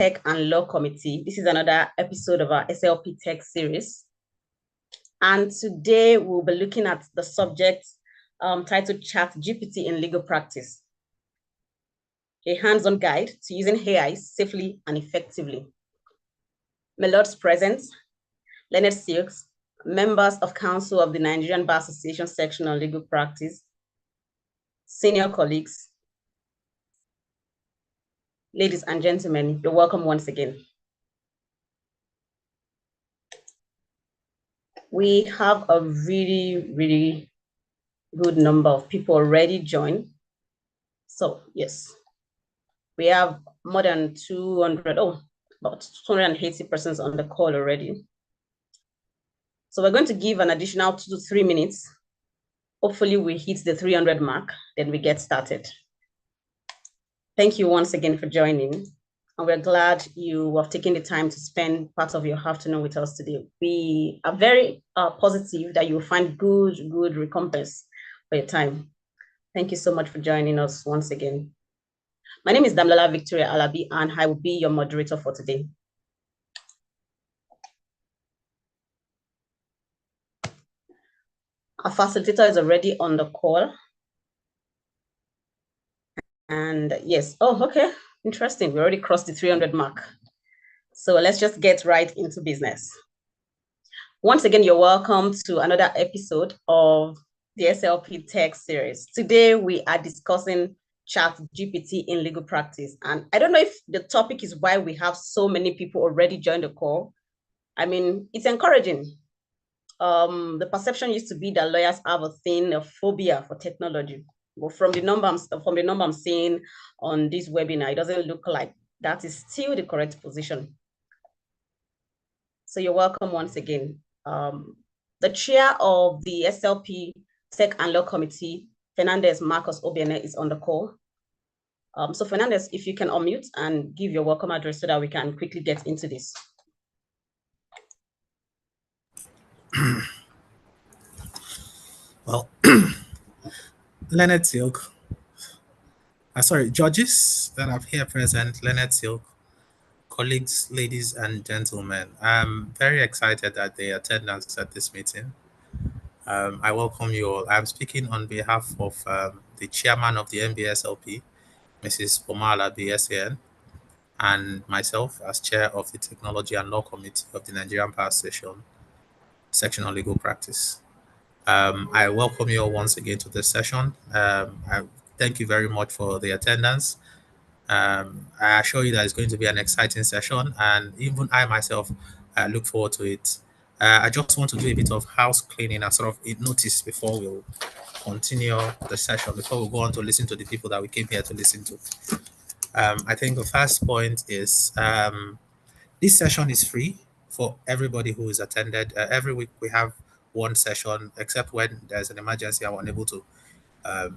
Tech and Law Committee. This is another episode of our SLP Tech series. And today we'll be looking at the subject titled ChatGPT in Legal Practice, a hands-on guide to using AI safely and effectively. My lords present, learned silks, members of Council of the Nigerian Bar Association section on legal practice, senior colleagues, ladies and gentlemen, you're welcome once again. We have a really good number of people already joined. So yes, we have more than 200, about 280 persons on the call already. So we're going to give an additional 2 to 3 minutes. Hopefully we hit the 300 mark, then we get started. Thank you once again for joining. And we're glad you have taken the time to spend part of your afternoon with us today. We are very positive that you'll find good recompense for your time. Thank you so much for joining us once again. My name is Damlola Victoria Alabi, and I will be your moderator for today. Our facilitator is already on the call. And yes, okay, interesting. We already crossed the 300 mark. So let's just get right into business. Once again, you're welcome to another episode of the SLP Tech series. Today, we are discussing ChatGPT in legal practice. And I don't know if the topic is why we have so many people already joined the call. I mean, it's encouraging. The perception used to be that lawyers have a phobia for technology. But from the number I'm seeing on this webinar, it doesn't look like that is still the correct position. So you're welcome once again. The chair of the SLP Tech and Law Committee, Marcus-Obiene, is on the call. So Fernandez, if you can unmute and give your welcome address so that we can quickly get into this. Well, Leonard Silk, judges that are here present, Leonard Silk, colleagues, ladies and gentlemen, I'm very excited at the attendance at this meeting. I welcome you all. I'm speaking on behalf of the chairman of the NBSLP, Mrs. Pomala BSN, and myself as chair of the Technology and Law Committee of the Nigerian Bar Association section on legal practice. I welcome you all once again to this session. I thank you very much for the attendance. I assure you that it's going to be an exciting session, and even I myself look forward to it. I just want to do a bit of house cleaning and sort of a notice before we'll continue the session, before we go on to listen to the people that we came here to listen to. I think the first point is this session is free for everybody who is attended. Every week we have one session, except when there's an emergency and we're unable to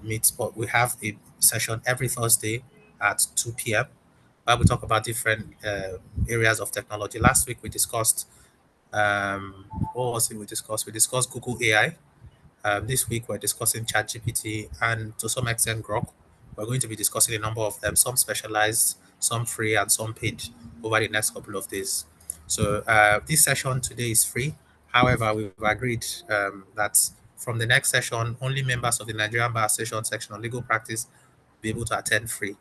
meet. But we have a session every Thursday at 2 p.m. where we talk about different areas of technology. Last week we discussed, what was it we discussed? We discussed Google AI. This week we're discussing ChatGPT and to some extent Grok. We're going to be discussing a number of them, some specialized, some free, and some paid over the next couple of days. So this session today is free. However, we've agreed that from the next session, only members of the Nigerian Bar Association section on legal practice will be able to attend free.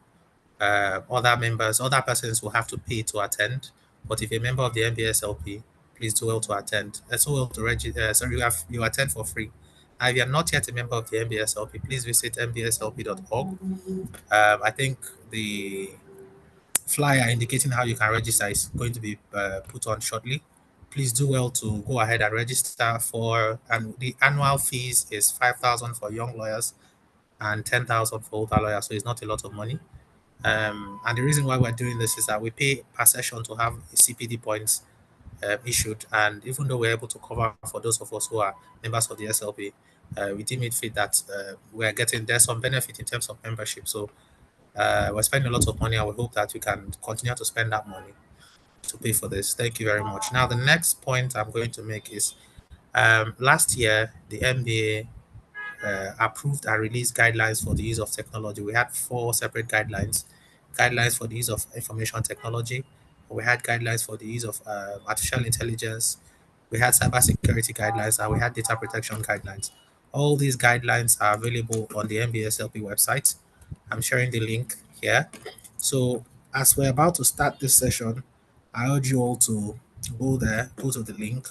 Other persons will have to pay to attend. But if you're a member of the NBSLP, please do well to attend. So well to register. You attend for free. Now, if you're not yet a member of the NBSLP, please visit nbslp.org. I think the flyer indicating how you can register is going to be put on shortly. Please do well to go ahead and register for, and the annual fees is 5,000 for young lawyers and 10,000 for older lawyers, so it's not a lot of money. And the reason why we're doing this is that we pay per session to have CPD points issued, and even though we're able to cover for those of us who are members of the SLP, we deem it fit that there's some benefit in terms of membership. So we're spending a lot of money, and we hope that we can continue to spend that money to pay for this. Thank you very much. Now, the next point I'm going to make is last year, the NBA approved and released guidelines for the use of technology. We had 4 separate guidelines for the use of information technology, we had guidelines for the use of artificial intelligence, we had cybersecurity guidelines, and we had data protection guidelines. All these guidelines are available on the MBSLP website. I'm sharing the link here. So as we're about to start this session, I urge you all to go there, go to the link,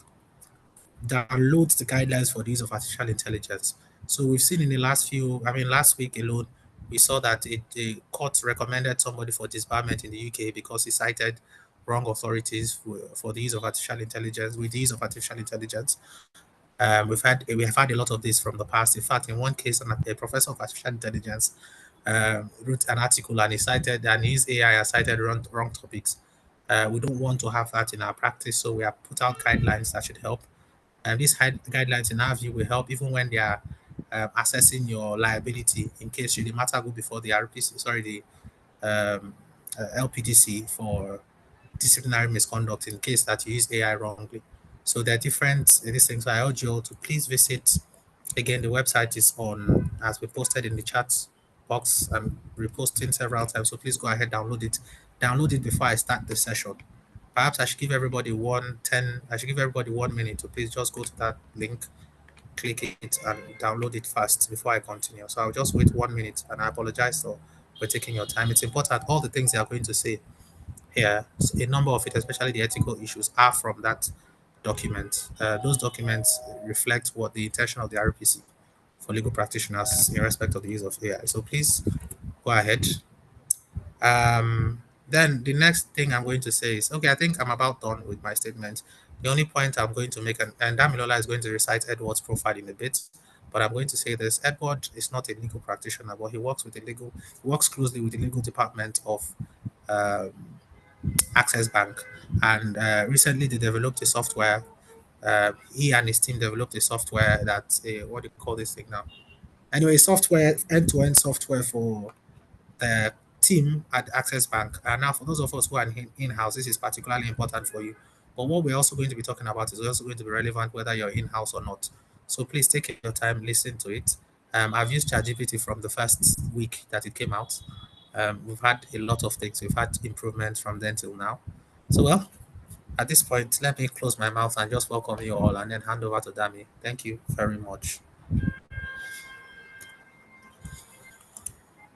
download the guidelines for the use of artificial intelligence. So we've seen in the last week alone, we saw that the court recommended somebody for disbarment in the UK because he cited wrong authorities for the use of artificial intelligence. With the use of artificial intelligence, we have had a lot of this from the past. In fact, in one case, a professor of artificial intelligence wrote an article and he cited and his AI has cited wrong topics. We don't want to have that in our practice, so we have put out guidelines that should help. And these guidelines, in our view, will help even when they are assessing your liability in case the matter go before the RPC, sorry, the LPDC for disciplinary misconduct in case that you use AI wrongly. So there are different these things. So I urge you all to please visit. Again, the website is on, as we posted in the chat box. I'm reposting several times, so please go ahead, download it. Download it before I start the session. Perhaps I should give everybody 1 minute to please just go to that link, click it, and download it fast before I continue. So I'll just wait 1 minute, and I apologize for taking your time. It's important. All the things they are going to say here, a number of it, especially the ethical issues, are from that document. Those documents reflect what the intention of the RPC for legal practitioners in respect of the use of AI. So please go ahead. Then the next thing I'm going to say is, okay, I think I'm about done with my statement. The only point I'm going to make, and Damilola is going to recite Edward's profile in a bit, but I'm going to say this: Edward is not a legal practitioner, but he works closely with the legal department of Access Bank, and recently they developed a software. He and his team developed a software that's what do you call this thing now? Anyway, software, end-to-end software for the team at Access Bank. And now, for those of us who are in-house, this is particularly important for you. But what we're also going to be talking about is also going to be relevant whether you're in-house or not. So please take your time, listen to it. I've used ChatGPT from the first week that it came out. We've had a lot of things. We've had improvements from then till now. So, well, at this point, let me close my mouth and just welcome you all and then hand over to Dami. Thank you very much.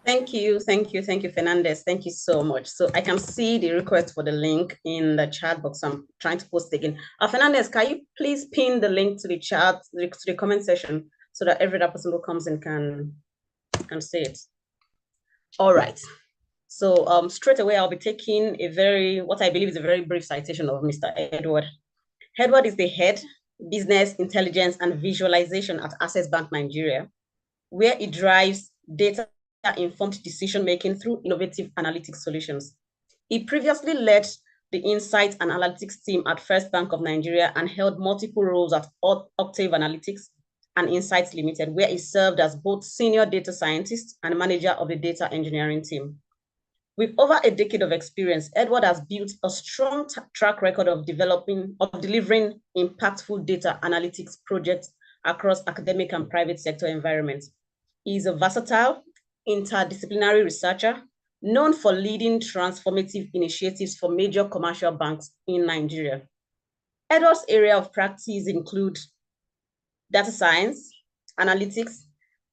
Thank you, Fernandez. Thank you so much. So I can see the request for the link in the chat box. I'm trying to post it again. Fernandez, can you please pin the link to the chat, to the comment section, so that every other person who comes in can see it. All right. So straight away, I'll be taking what I believe is a very brief citation of Mr. Edward. Edward is the head, business, intelligence, and visualization at Access Bank Nigeria, where it drives data-informed decision-making through innovative analytics solutions. He previously led the Insight and Analytics team at First Bank of Nigeria and held multiple roles at Octave Analytics and Insights Limited, where he served as both senior data scientist and manager of the data engineering team. With over a decade of experience, Edward has built a strong track record of delivering impactful data analytics projects across academic and private sector environments. He is a versatile, interdisciplinary researcher known for leading transformative initiatives for major commercial banks in Nigeria. Edward's area of practice include data science, analytics,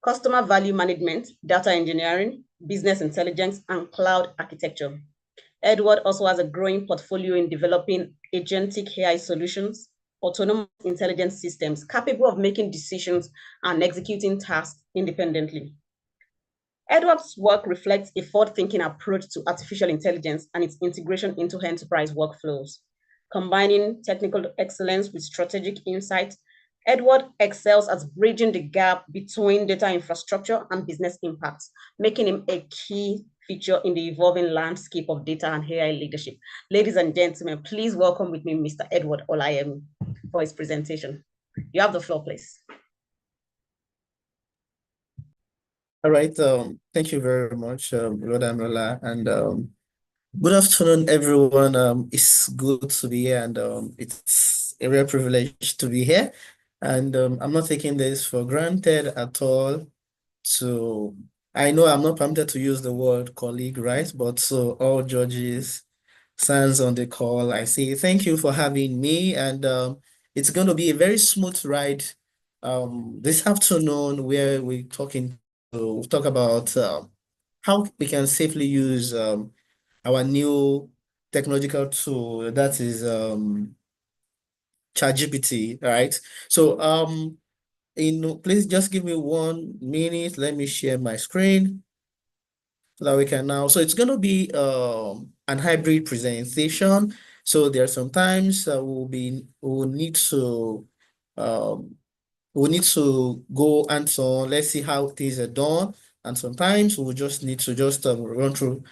customer value management, data engineering, business intelligence, and cloud architecture. Edward also has a growing portfolio in developing agentic AI solutions, autonomous intelligence systems capable of making decisions and executing tasks independently. Edward's work reflects a forward-thinking approach to artificial intelligence and its integration into enterprise workflows. Combining technical excellence with strategic insight, Edward excels at bridging the gap between data infrastructure and business impacts, making him a key feature in the evolving landscape of data and AI leadership. Ladies and gentlemen, please welcome with me Mr. Edward Olayemi for his presentation. You have the floor, please. All right. Thank you very much, Lord Amola, and good afternoon, everyone. It's good to be here, and it's a real privilege to be here. And I'm not taking this for granted at all. I know I'm not permitted to use the word colleague, right? But so all judges Sans on the call, I say thank you for having me, and it's going to be a very smooth ride this afternoon where we'll talk about how we can safely use our new technological tool that is ChatGPT, right? So please just give me 1 minute. Let me share my screen so that we can now. So it's going to be an hybrid presentation. So there are sometimes we'll need to um, go and so on. Let's see how things are done. And sometimes we'll just need to just run through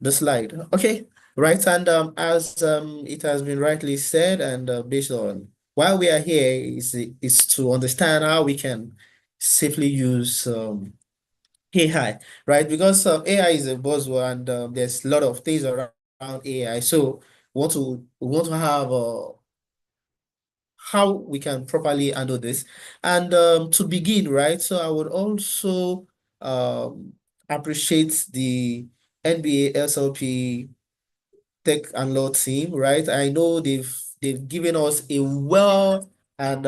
the slide. Okay, right. And as it has been rightly said, and based on why we are here is to understand how we can safely use AI, right? Because AI is a buzzword, and there's a lot of things around AI. So we want to have how we can properly handle this. And to begin, right? So I would also um, appreciate the NBA SLP tech and law team, right? I know they've given us a well and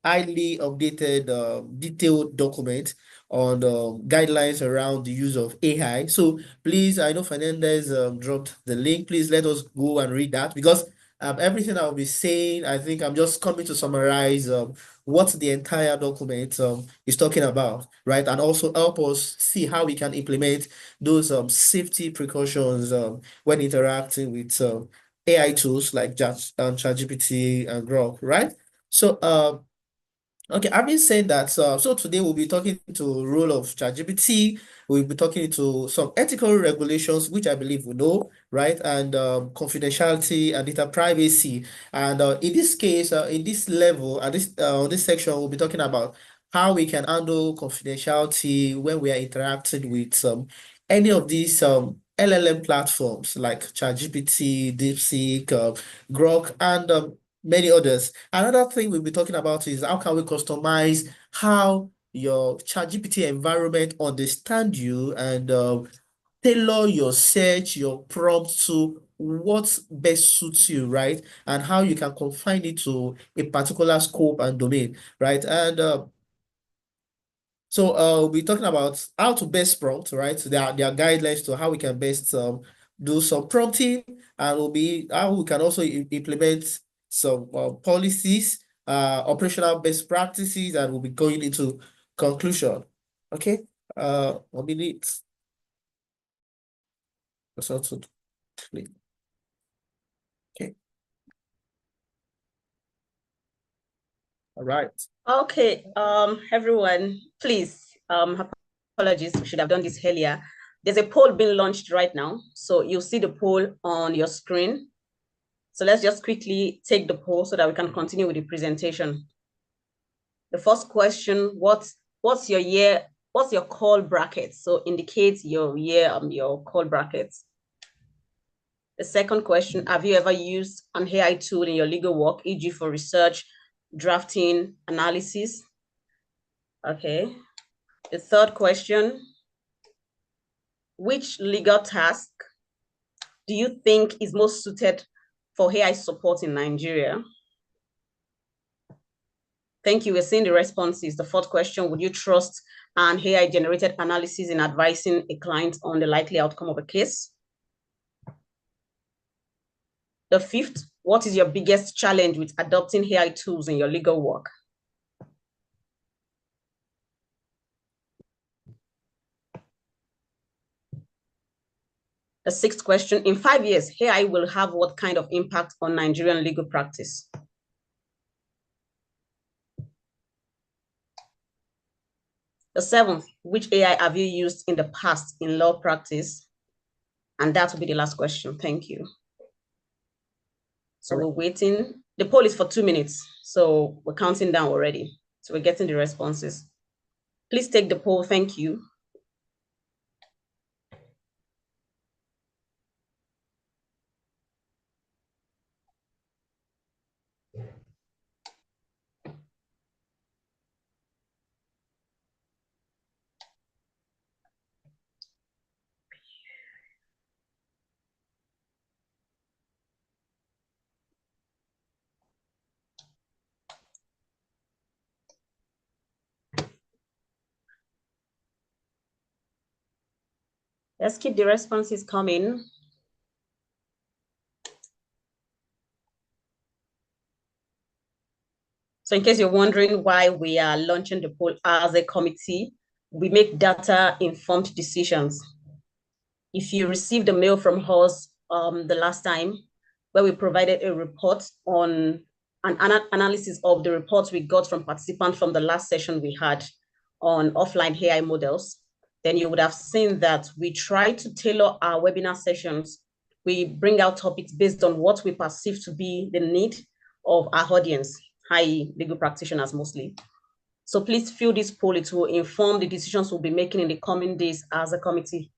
highly updated, detailed document on guidelines around the use of AI. So please, I know Fernandez dropped the link. Please let us go and read that, because everything I'll be saying, I think I'm just coming to summarize what the entire document is talking about, right? And also help us see how we can implement those safety precautions when interacting with AI tools like ChatGPT and Grok, right? So, okay, I've been saying that. So today we'll be talking to role of ChatGPT. We'll be talking to some ethical regulations, which I believe we know, right? And confidentiality and data privacy. And in this case, in this level, at this section, we'll be talking about how we can handle confidentiality when we are interacting with any of these LLM platforms like ChatGPT, DeepSeek, Grok, and many others. Another thing we'll be talking about is how can we customize how your ChatGPT environment understand you and tailor your search, your prompt to what best suits you, right? And how you can confine it to a particular scope and domain, right? And so we'll be talking about how to best prompt, right? So there are guidelines to how we can best do some prompting, and will be how we can also implement some policies, operational best practices, and we'll be going into conclusion. Okay, 1 minute. That's also clear. Okay, all right. Okay, everyone, please, apologies, we should have done this earlier. There's a poll being launched right now. So you'll see the poll on your screen. So let's just quickly take the poll so that we can continue with the presentation. The first question, what's your year, what's your call bracket? So indicate your year, your call brackets. The second question, have you ever used an AI tool in your legal work, e.g. for research, drafting, analysis? Okay. The third question, which legal task do you think is most suited for AI support in Nigeria? Thank you. We're seeing the responses. The fourth question, would you trust an AI-generated analysis in advising a client on the likely outcome of a case? The fifth, what is your biggest challenge with adopting AI tools in your legal work? The sixth question, in 5 years, AI will have what kind of impact on Nigerian legal practice? The seventh, which AI have you used in the past in law practice? And that will be the last question. Thank you. So we're waiting. The poll is for 2 minutes. So we're counting down already. So we're getting the responses. Please take the poll. Thank you. Let's keep the responses coming. So in case you're wondering why we are launching the poll as a committee, we make data-informed decisions. If you received a mail from us the last time, where we provided a report on an analysis of the reports we got from participants from the last session we had on offline AI models, then you would have seen that we try to tailor our webinar sessions. We bring out topics based on what we perceive to be the need of our audience, i.e. legal practitioners mostly. So please fill this poll. It will inform the decisions we'll be making in the coming days as a committee.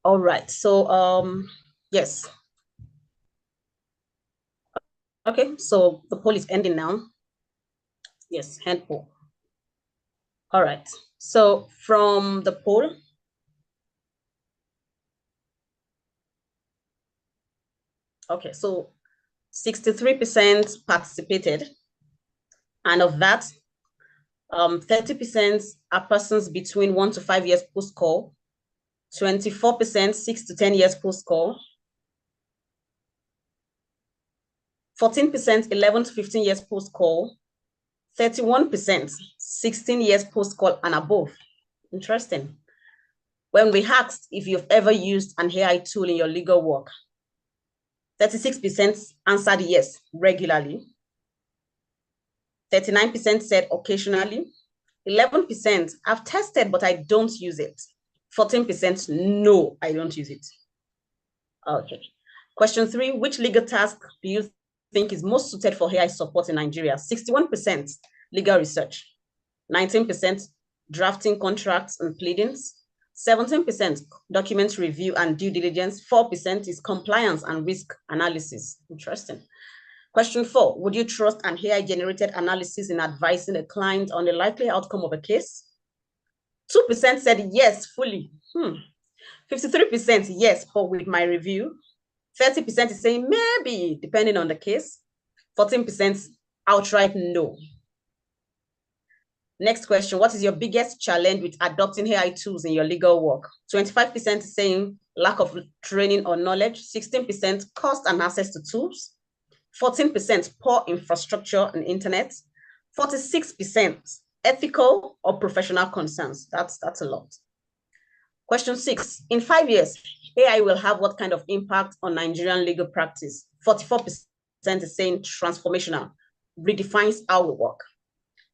All right, so yes. Okay, so the poll is ending now. Yes, hand poll. All right, so from the poll, okay, so 63% participated, and of that, 30% are persons between 1 to 5 years post-call, 24% 6 to 10 years post-call, 14% 11 to 15 years post-call, 31% 16 years post-call and above. Interesting. When we asked if you've ever used an AI tool in your legal work, 36% answered yes, regularly. 39% said occasionally. 11% I've tested, but I don't use it. 14% no, I don't use it. Okay. Question 3, which legal task do you think is most suited for AI support in Nigeria? 61% legal research, 19% drafting contracts and pleadings, 17% document review and due diligence, 4% is compliance and risk analysis. Interesting. Question 4, would you trust an AI-generated analysis in advising a client on the likely outcome of a case? 2% said yes, fully. 53% yes, but with my review. 30% is saying maybe, depending on the case. 14% outright no. Next question, what is your biggest challenge with adopting AI tools in your legal work? 25% is saying lack of training or knowledge. 16% cost and access to tools. 14% poor infrastructure and internet. 46% ethical or professional concerns. That's a lot. Question 6, in 5 years, AI will have what kind of impact on Nigerian legal practice? 44% is saying transformational, redefines how we work.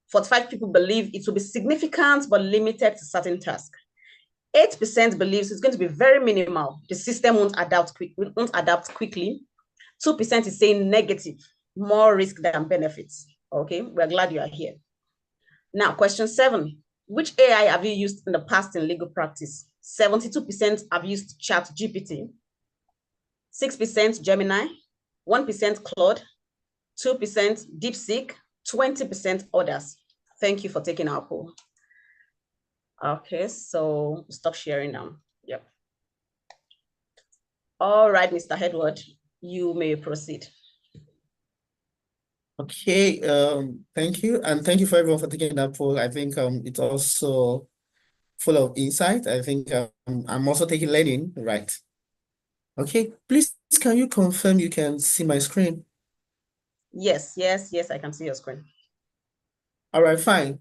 45 people believe it will be significant but limited to certain tasks. 8% believes it's going to be very minimal. The system won't adapt quickly. 2% is saying negative, more risk than benefits. Okay, we're glad you are here. Now, question 7, which AI have you used in the past in legal practice? 72% have used ChatGPT, 6% Gemini, 1% Claude, 2% DeepSeek, 20% others. Thank you for taking our poll. Okay, so stop sharing now. Yep. All right, Mr. Edward, you may proceed. Okay, thank you. And thank you for everyone for taking that poll. I think it's also full of insight. I think I'm also taking learning, right? Okay, please, can you confirm you can see my screen? Yes, I can see your screen. All right, fine.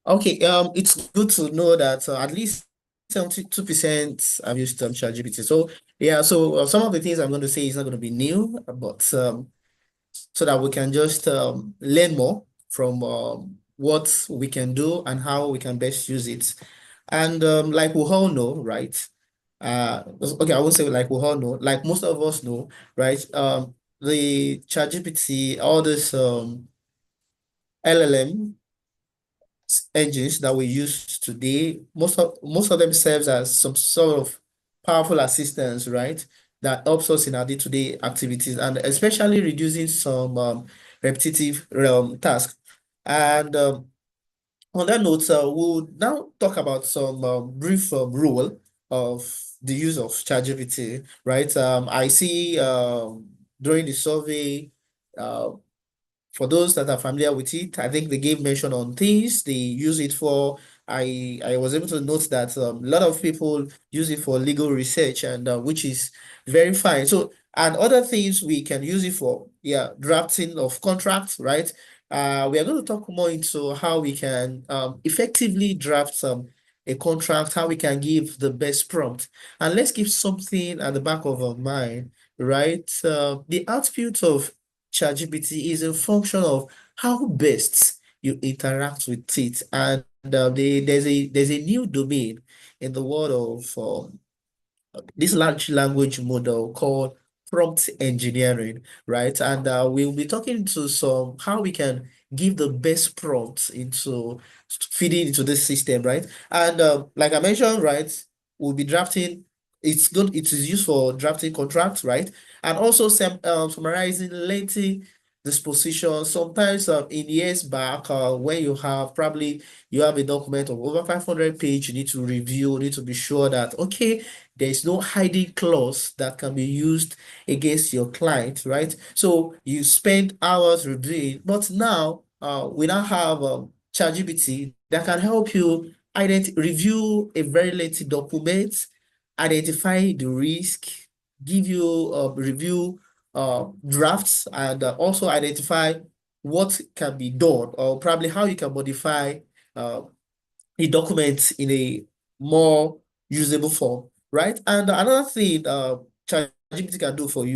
Okay, it's good to know that at least 72% have used ChatGPT. So yeah, so some of the things I'm going to say is not going to be new, but so that we can just learn more from what we can do and how we can best use it. And like we all know, right? Okay, I won't say like we all know, like most of us know, right? The ChatGPT, all this LLM engines that we use today, most of them serves as some sort of powerful assistance, right? That helps us in our day-to-day activities and especially reducing some repetitive tasks. And on that note, we'll now talk about some brief rule of the use of ChatGPT, right? I see during the survey, for those that are familiar with it, I think they gave mention on things they use it for. I was able to note that a lot of people use it for legal research, and which is very fine. So, and other things we can use it for, yeah, drafting of contracts, right? We are going to talk more into how we can effectively draft a contract, how we can give the best prompt. And let's keep something at the back of our mind, right? The output of ChatGPT is a function of how best you interact with it. And there's a new domain in the world of this large language model called prompt engineering, right? And we'll be talking to some how we can give the best prompts into feeding into this system, right? And like I mentioned, right, we'll be drafting. It's good. It is used for drafting contracts, right? And also summarizing lengthy disposition. Sometimes in years back, when you have probably you have a document of over 500 pages, you need to review, you need to be sure that okay, there is no hiding clause that can be used against your client, right? So you spend hours reviewing, but now we now have ChatGPT that can help you review a very lengthy document, identify the risk, give you review drafts, and also identify what can be done or probably how you can modify uh, a document in a more usable form, right? And another thing ChatGPT can does for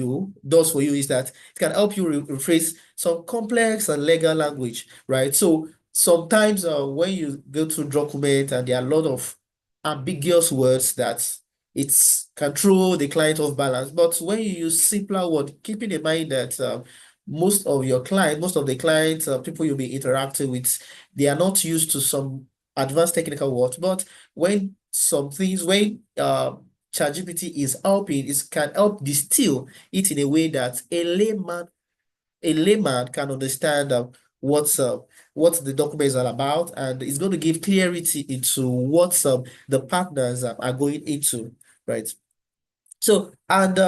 you is that it can help you rephrase some complex and legal language, right? So sometimes when you go to document and there are a lot of ambiguous words that it can throw the client off balance, but when you use simpler word, keeping in mind that most of the clients, people you'll be interacting with, they are not used to some advanced technical words, but when ChatGPT is helping, it can help distill it in a way that a layman can understand what the document is all about, and it's going to give clarity into what the partners are going into, right? So, and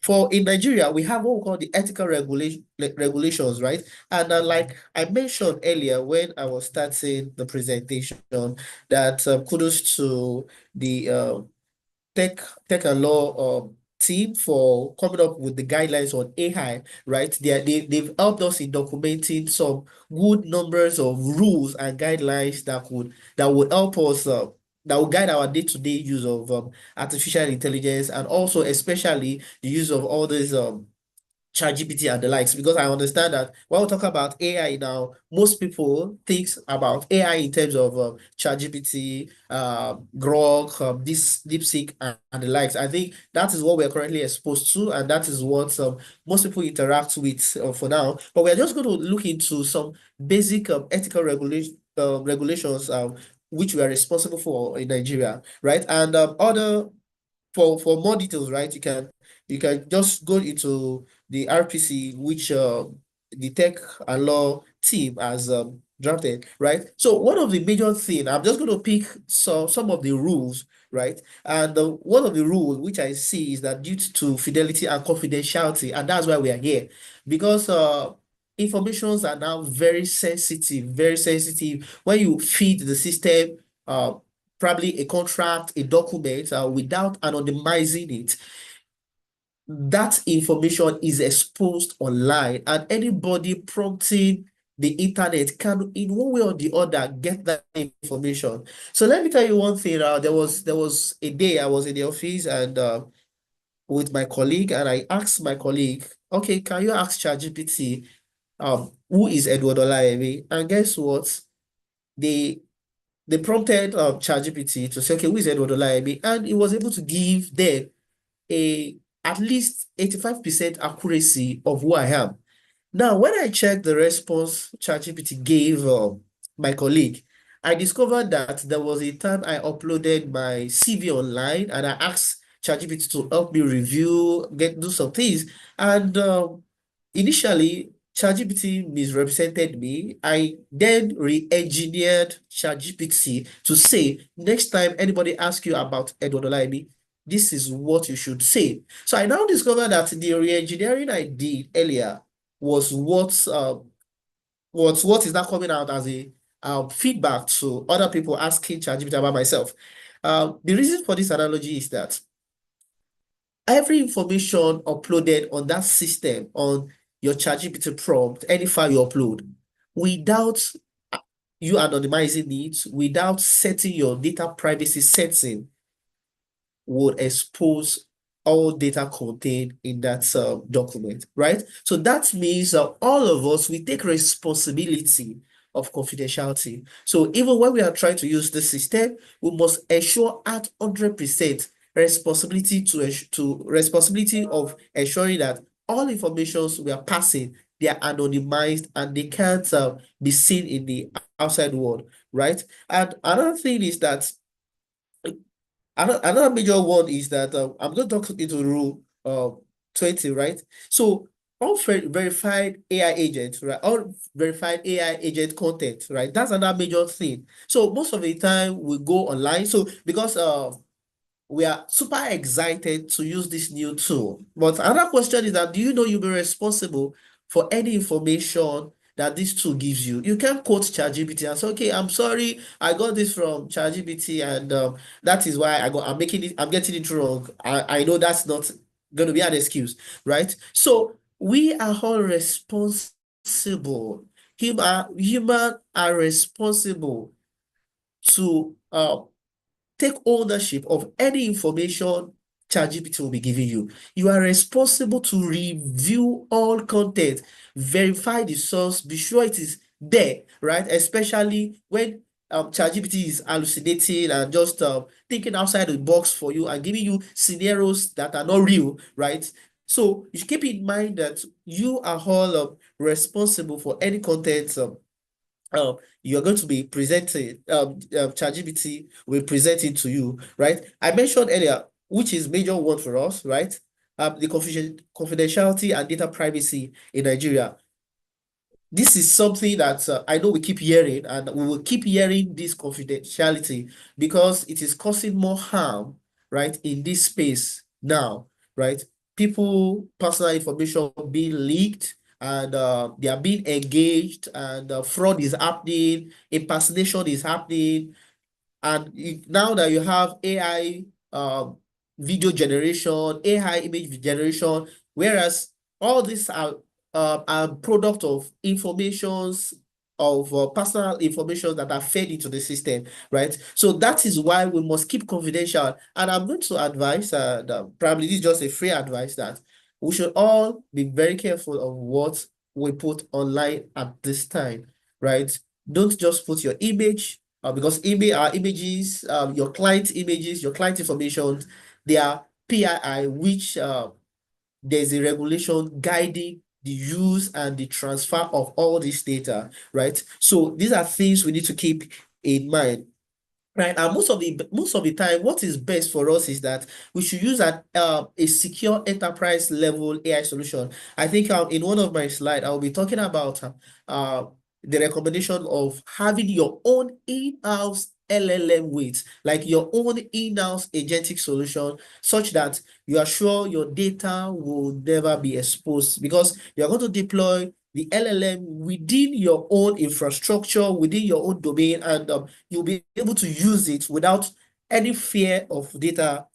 for in Nigeria, we have what we call the ethical regulations, right? And like I mentioned earlier when I was starting the presentation, that kudos to the tech and law team for coming up with the guidelines on AI, right? They've helped us in documenting some good numbers of rules and guidelines that would help us that will guide our day-to-day use of artificial intelligence, and also especially the use of all these ChatGPT and the likes, because I understand that when we talk about AI now, most people think about AI in terms of ChatGPT, Grok, this DeepSeek, and the likes. I think that is what we're currently exposed to, and that is what most people interact with for now. But we're just going to look into some basic ethical regulations which we are responsible for in Nigeria, right? And other for more details, right, you can just go into the RPC, which the tech and law team has drafted, right? So one of the major things, I'm just going to pick some of the rules, right? And one of the rules which I see is that due to fidelity and confidentiality, and that's why we are here, because informations are now very sensitive, very sensitive. When you feed the system probably a contract, a document, without anonymizing it, that information is exposed online, and anybody prompting the internet can, in one way or the other, get that information. So let me tell you one thing. There was a day I was in the office and with my colleague, and I asked my colleague, okay, can you ask ChatGPT who is Edward Olayemi? And guess what? They prompted ChatGPT to say, okay, who is Edward Olayemi? And it was able to give them at least 85% accuracy of who I am. Now, when I checked the response ChatGPT gave my colleague, I discovered that there was a time I uploaded my CV online and I asked ChatGPT to help me review, do some things. And initially, ChatGPT misrepresented me. I then re-engineered ChatGPT to say, next time anybody asks you about Edward Olayemi, this is what you should say. So I now discovered that the re-engineering I did earlier was what is now coming out as a feedback to other people asking ChatGPT about myself. The reason for this analogy is that every information uploaded on that system, on your ChatGPT prompt, any file you upload, without you anonymizing it, without setting your data privacy setting, would expose all data contained in that document, right? So that means that all of us, we take responsibility of confidentiality. So even when we are trying to use the system, we must ensure at 100% responsibility of ensuring that all informations we are passing, they are anonymized and they can't be seen in the outside world, right? And another thing is that another major one is that I'm going to talk into rule 20, right? So all verified AI agents, right? All verified AI agent content, right? That's another major thing. So most of the time we go online. So because we are super excited to use this new tool. But another question is that, do you know you'll be responsible for any information that this tool gives you? You can quote ChatGPT and say, okay, I'm sorry, I got this from ChatGPT, and that is why I'm getting it wrong. I know that's not going to be an excuse, right? So we are all responsible. Human are responsible to take ownership of any information ChatGPT will be giving you. You are responsible to review all content, verify the source, be sure it is there, right? Especially when ChatGPT is hallucinating and just thinking outside the box for you and giving you scenarios that are not real, right? So you should keep in mind that you are all responsible for any content you're going to be presenting, ChatGPT will present it to you, right? I mentioned earlier, which is major one for us, right? The confidentiality and data privacy in Nigeria. This is something that I know we keep hearing, and we will keep hearing this confidentiality because it is causing more harm, right, in this space now, right? People, personal information being leaked, and they are being engaged, and fraud is happening, impersonation is happening, and now that you have AI video generation, AI image generation, whereas all these are product of informations of personal information that are fed into the system, right? So that is why we must keep confidential. And I'm going to advise, probably this is just a free advice, that we should all be very careful of what we put online at this time, right? Don't just put your image, because images, your client images, your client information, they are PII, which there's a regulation guiding the use and the transfer of all this data, right? So these are things we need to keep in mind. Right, and most of the time, what is best for us is that we should use a secure enterprise level AI solution. I think in one of my slides, I'll be talking about the recommendation of having your own in-house LLM weights, like your own in-house agentic solution, such that you are sure your data will never be exposed, because you're going to deploy the LLM within your own infrastructure, within your own domain, and you'll be able to use it without any fear of data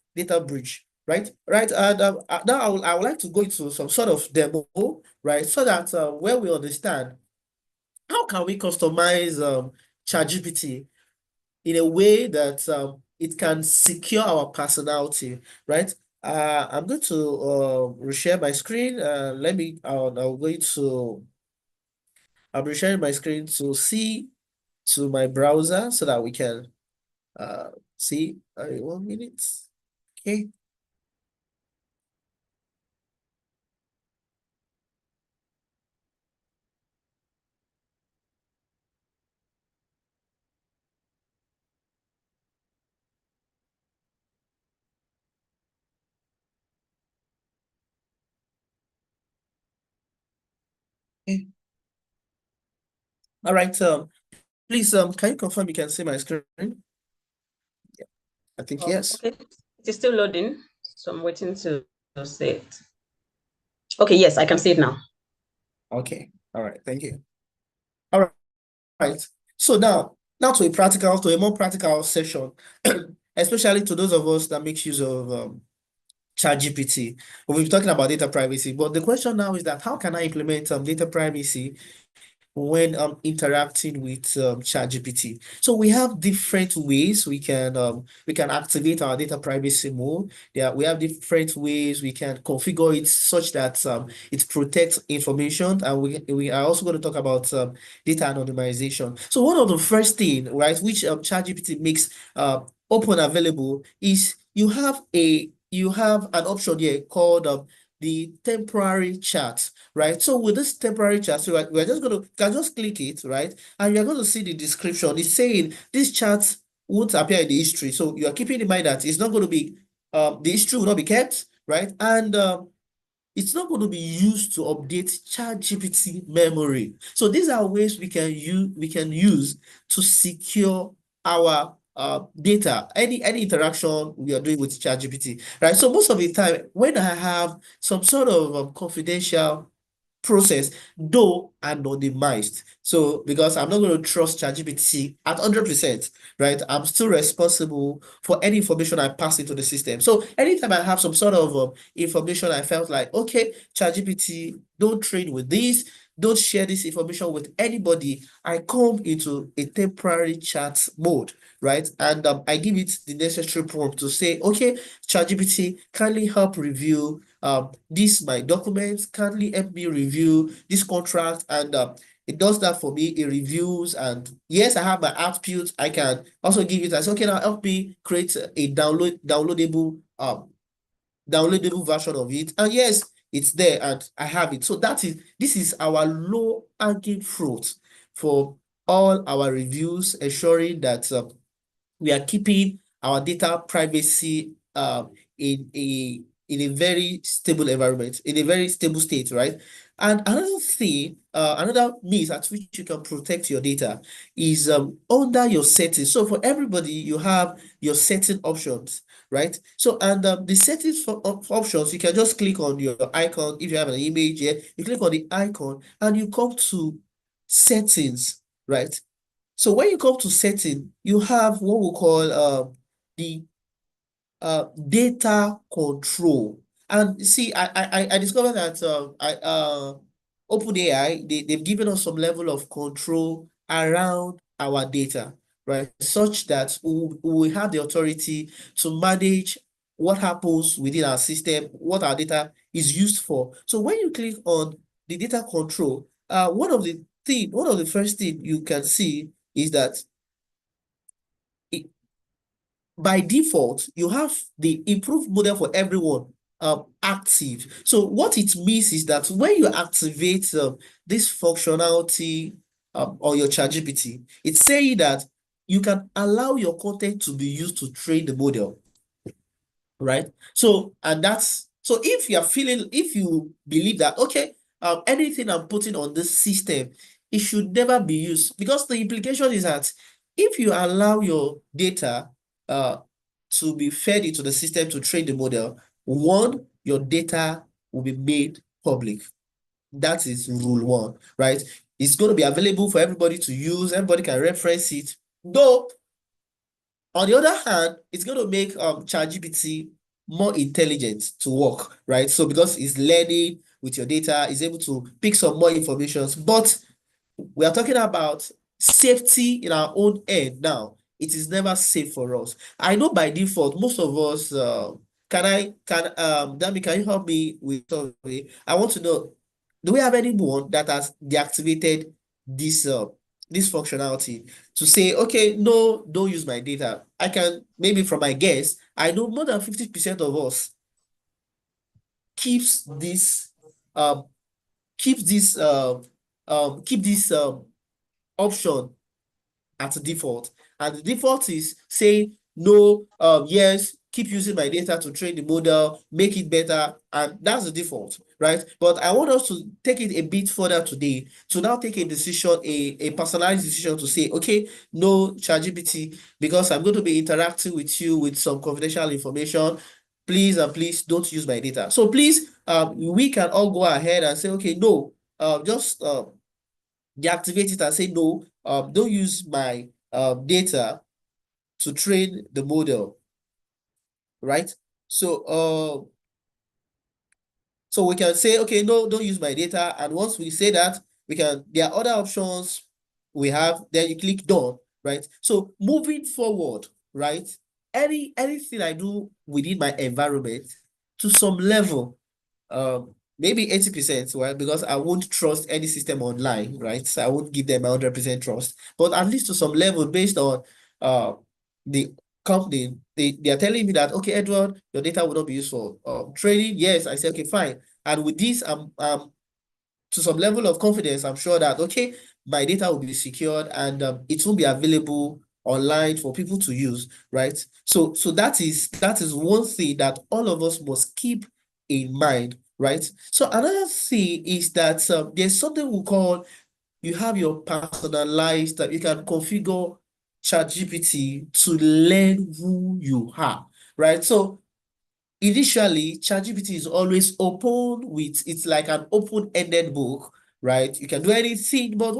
breach, right? Right. And now I would like to go into some sort of demo, right? So that when we understand how can we customize ChatGPT in a way that it can secure our personality, right? I'm going to reshare my screen. I'm resharing my screen to see to my browser so that we can see. 1 minute. Okay. Okay. All right. Please, can you confirm you can see my screen? Yeah, I think yes. Okay, it is still loading, so I'm waiting to see it. Okay, yes, I can see it now. Okay. All right. Thank you. All right. So now to a more practical session, especially to those of us that make use of ChatGPT. We've been talking about data privacy, but the question now is that how can I implement data privacy when I'm interacting with ChatGPT? So we have different ways we can activate our data privacy mode. We have different ways we can configure it such that it protects information, and we are also going to talk about data anonymization. So one of the first thing, right, which ChatGPT makes open available is you have an option here called the temporary chat, right? So with this temporary chat, so we're just going to can just click it, right? And you're going to see the description. It's saying this chat won't appear in the history. So you are keeping in mind that it's not going to be the history will not be kept, right? And it's not going to be used to update ChatGPT memory. So these are ways we can use to secure our data, any interaction we are doing with ChatGPT, right? So most of the time, when I have some sort of confidential process, though anonymized. So because I'm not going to trust ChatGPT at 100%, right? I'm still responsible for any information I pass into the system. So anytime I have some sort of information, I felt like, okay, ChatGPT, don't train with this, don't share this information with anybody. I come into a temporary chat mode, right? And I give it the necessary prompt to say, okay, ChatGPT, kindly help review this my documents, kindly help me review this contract, and it does that for me. It reviews, and yes, I have my attributes. I can also give it as, okay, now help me create a downloadable version of it, and yes, it's there and I have it. So this is our low hanging fruit for all our reviews, ensuring that we are keeping our data privacy in a very stable environment, in a very stable state, right? And another thing, another means at which you can protect your data is under your settings. So for everybody, you have your setting options, right? So, and the settings for options, you can just click on your icon. If you have an image here, you click on the icon and you come to settings, right? So when you come to setting, you have what we call the data control. And see, I discovered that OpenAI, they've given us some level of control around our data, right? Such that we have the authority to manage what happens within our system, what our data is used for. So when you click on the data control, one of the first thing you can see is that by default, you have the improved model for everyone active. So what it means is that when you activate this functionality on your ChatGPT, it's saying that you can allow your content to be used to train the model, right? So, and that's, so if you believe that, okay, anything I'm putting on this system, it should never be used, because the implication is that if you allow your data to be fed into the system to train the model, one, your data will be made public. That is rule one, right? It's going to be available for everybody to use. Everybody can reference it. Though, on the other hand, it's going to make ChatGPT more intelligent to work, right? So because it's learning with your data, it's able to pick some more information. But we are talking about safety in our own end now. It is never safe for us. I know by default, most of us, Dami, can you help me with something? I want to know, do we have anyone that has deactivated this this functionality to say, okay, no, don't use my data? I can, maybe from my guess, I know more than 50% of us keeps this keep this option at default, and the default is saying no, yes, keep using my data to train the model, make it better, and that's the default, right? But I want us to take it a bit further today to now take a decision, a personalized decision to say, okay, no, ChatGPT, because I'm going to be interacting with you with some confidential information, please and please don't use my data. So please, we can all go ahead and say, okay, no, just deactivate it and say, no, don't use my data to train the model, right? So we can say, okay, no, don't use my data. And once we say that, there are other options we have, then you click done, right? So moving forward, right? Anything I do within my environment, to some level, maybe 80%, right? Because I won't trust any system online, right? So I won't give them 100% trust, but at least to some level, based on the company, they are telling me that, okay, Edward, your data will not be used for trading. Yes, I say, okay, fine. And with this, I'm to some level of confidence, I'm sure that, okay, my data will be secured and it will be available online for people to use, right? So that is one thing that all of us must keep in mind, right? So another thing is that there's something we call, you have your personalized, that you can configure ChatGPT to learn who you are, right? So initially, ChatGPT is always open it's like an open-ended book, right? You can do anything, but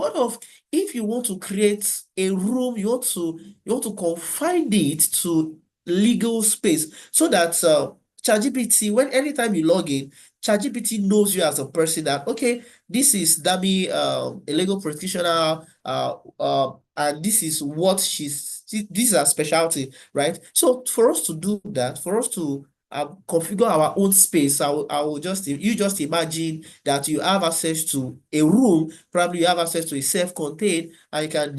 if you want to create a room, you want to confine it to legal space, so that ChatGPT, anytime you log in, ChatGPT knows you as a person, that, okay, this is Dami, a legal practitioner, and this is what this is her specialty, right? So for us to do that, for us to configure our own space, you just imagine that you have access to a room, probably you have access to a self-contained, and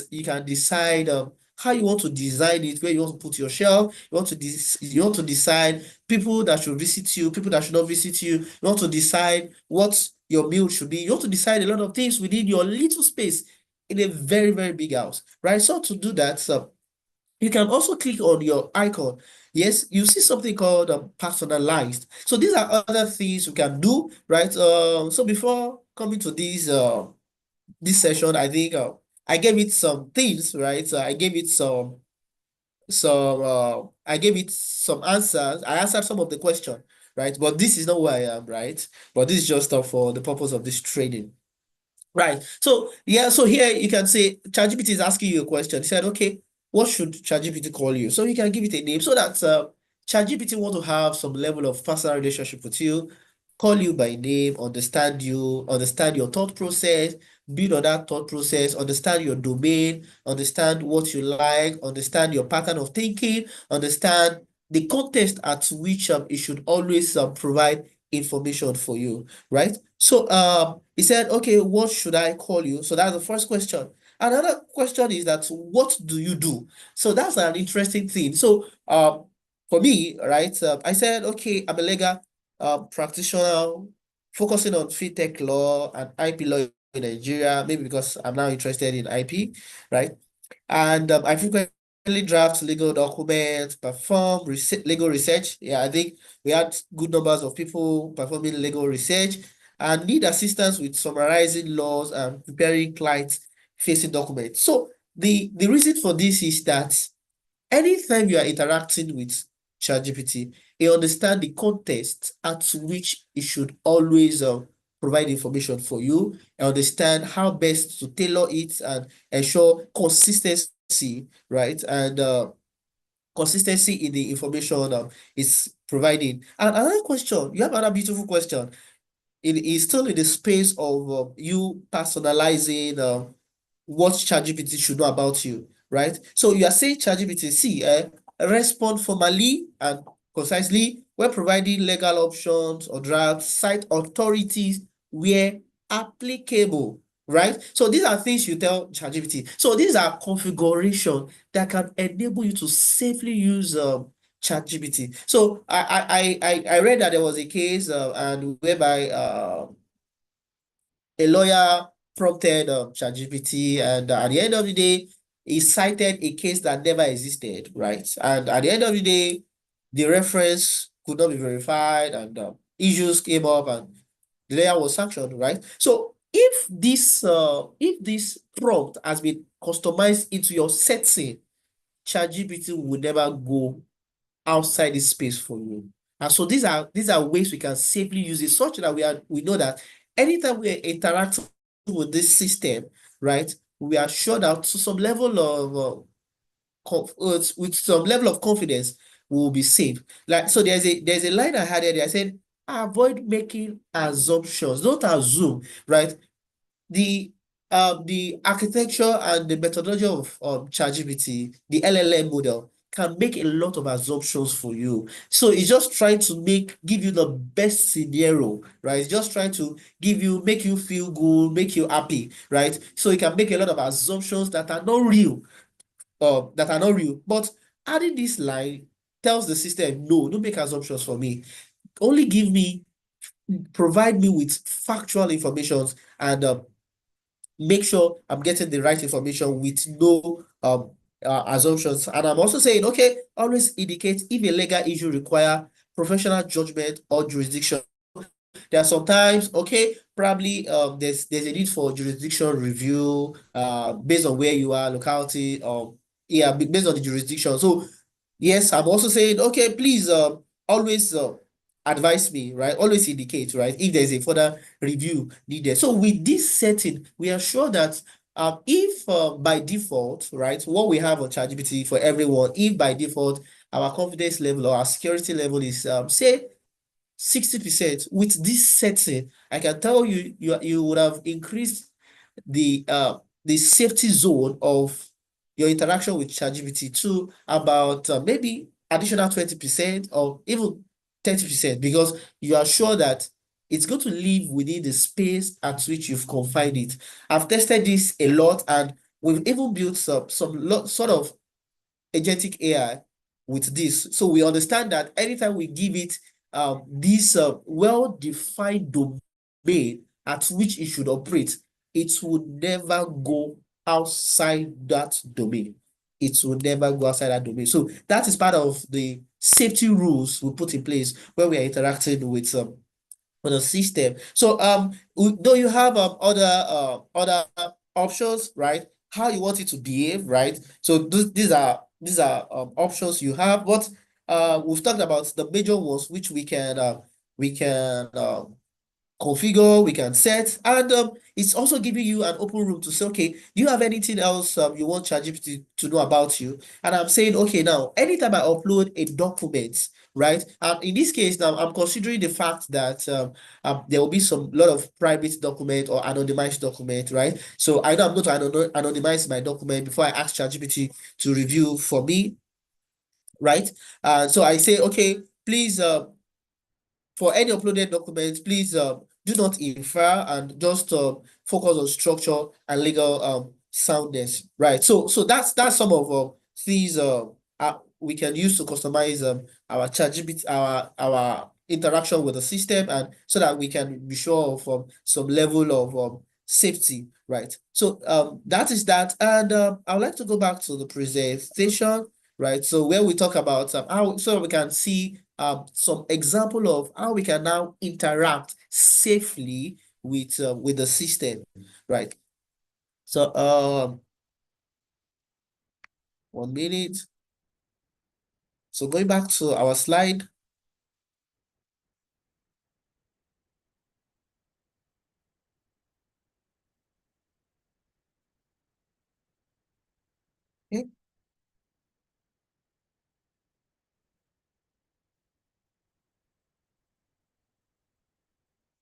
you can decide how you want to design it, where you want to put your shelf, you want to decide people that should visit you, people that should not visit you, you want to decide what your meal should be, you want to decide a lot of things within your little space in a very, very big house, right? So to do that, you can also click on your icon. Yes, you see something called personalized. So these are other things you can do, right? So before coming to this session, I think I gave it some things, right? So I gave it some answers. I answered some of the question, right? But this is not who I am, right? But this is just for the purpose of this training. Right. So yeah, so here you can say ChatGPT is asking you a question. He said, okay, what should ChatGPT call you? So you can give it a name, so that ChatGPT want to have some level of personal relationship with you, call you by name, understand you, understand your thought process, build on that thought process, understand your domain, understand what you like, understand your pattern of thinking, understand the context at which it should always provide information for you, right? So he said, okay, what should I call you? So that's the first question. Another question is that, what do you do? So that's an interesting thing. So for me, right, I said, okay, I'm a legal practitioner focusing on fintech law and IP law in Nigeria, maybe because I'm now interested in IP, right? And I frequently draft legal documents, perform legal research. Yeah, I think we had good numbers of people performing legal research, and need assistance with summarizing laws and preparing client-facing documents. So the reason for this is that anytime you are interacting with ChatGPT, it understands the context at which it should always provide information for you, and understand how best to tailor it and ensure consistency, right? And consistency in the information it's providing. And another question, you have another beautiful question. It is still in the space of you personalizing what ChatGPT should know about you, right? So you are saying ChatGPT, respond formally and concisely when providing legal options or drafts, cite authorities where applicable, right? So these are things you tell ChatGPT. So these are configuration that can enable you to safely use ChatGPT. So I read that there was a case and whereby a lawyer prompted ChatGPT, and at the end of the day, he cited a case that never existed, right? And at the end of the day, the reference could not be verified, and issues came up, and the lawyer was sanctioned, right? So if this prompt has been customized into your setting, ChatGPT will never go outside this space for you. And so these are ways we can safely use it, such that we know that anytime we interact with this system, right, we are sure that to some level of with some level of confidence, we will be safe. Like, so there's a line I had there. I said, avoid making assumptions. Don't assume, right? The architecture and the methodology of ChatGPT, the LLM model, can make a lot of assumptions for you. So it's just trying to give you the best scenario, right? It's just trying to make you feel good, make you happy, right? So it can make a lot of assumptions that are not real, But adding this line tells the system, no, don't make assumptions for me. Only provide me with factual information and make sure I'm getting the right information with no assumptions. And I'm also saying, okay, always indicate if a legal issue require professional judgment or jurisdiction. There are sometimes, okay, probably there's a need for jurisdiction review based on where you are, locality, based on the jurisdiction. So yes, I'm also saying, okay, please always advise me, right? Always indicate, right, if there's a further review needed. So with this setting, we are sure that if by default, right, what we have on ChatGPT for everyone, if by default our confidence level or our security level is say 60%, with this setting, I can tell you, you would have increased the safety zone of your interaction with ChatGPT to about maybe additional 20% or even 30%, because you are sure that it's going to live within the space at which you've confined it. I've tested this a lot, and we've even built some sort of agentic AI with this. So we understand that anytime we give it this well-defined domain at which it should operate, it would never go outside that domain. It will never go outside that domain. So that is part of the safety rules we put in place when we are interacting with the system. So though you have other options, right? How you want it to behave, right? So these are options you have, but we've talked about the major ones which we can configure, we can set, and it's also giving you an open room to say, okay, do you have anything else you want ChatGPT to know about you? And I'm saying, okay, now anytime I upload a document, right? In this case, now I'm considering the fact that there will be some lot of private document or anonymized document, right? So I know I'm going to anonymize my document before I ask ChatGPT to review for me, right? So I say, okay, please, for any uploaded documents, please do not infer and just focus on structure and legal soundness, right? So that's some of these we can use to customize our ChatGPT, our interaction with the system, and so that we can be sure of some level of safety, right? So that is that, and I would like to go back to the presentation, right? So where we talk about how, so we can see some example of how we can now interact safely with the system, right? So 1 minute. So going back to our slide. Okay.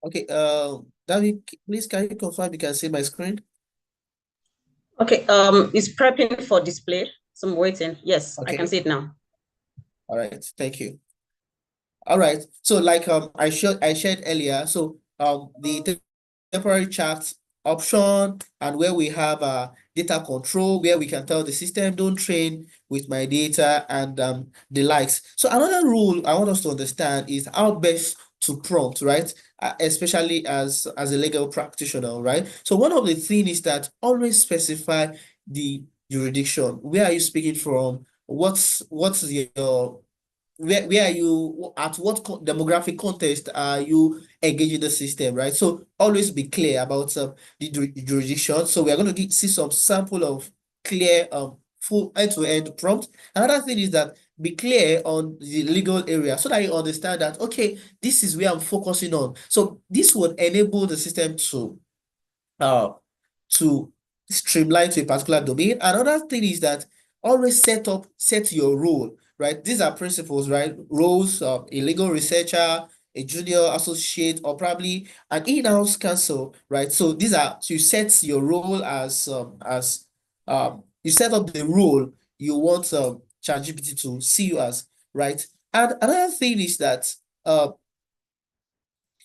Okay, David, please can you confirm you can see my screen? Okay, it's prepping for display. So I'm waiting. Yes, okay. I can see it now. All right, thank you. All right, so like I shared earlier, so the temporary chat option, and where we have data control, where we can tell the system don't train with my data and the likes. So another rule I want us to understand is how best to prompt, right? Especially as a legal practitioner, right? So one of the things is that always specify the jurisdiction. Where are you speaking from? What's your where are you, at what demographic context are you engaging the system, right? So always be clear about the jurisdiction. So we are going to see some sample of clear full end-to-end prompt. Another thing is that be clear on the legal area so that you understand that, okay, this is where I'm focusing on. So this would enable the system to streamline to a particular domain. Another thing is that always set your role, right? These are principles, right? Roles of a legal researcher, a junior associate, or probably an in-house counsel, right? So these are, so you set your role as you set up the role you want ChatGPT to see you as, right? And another thing is that you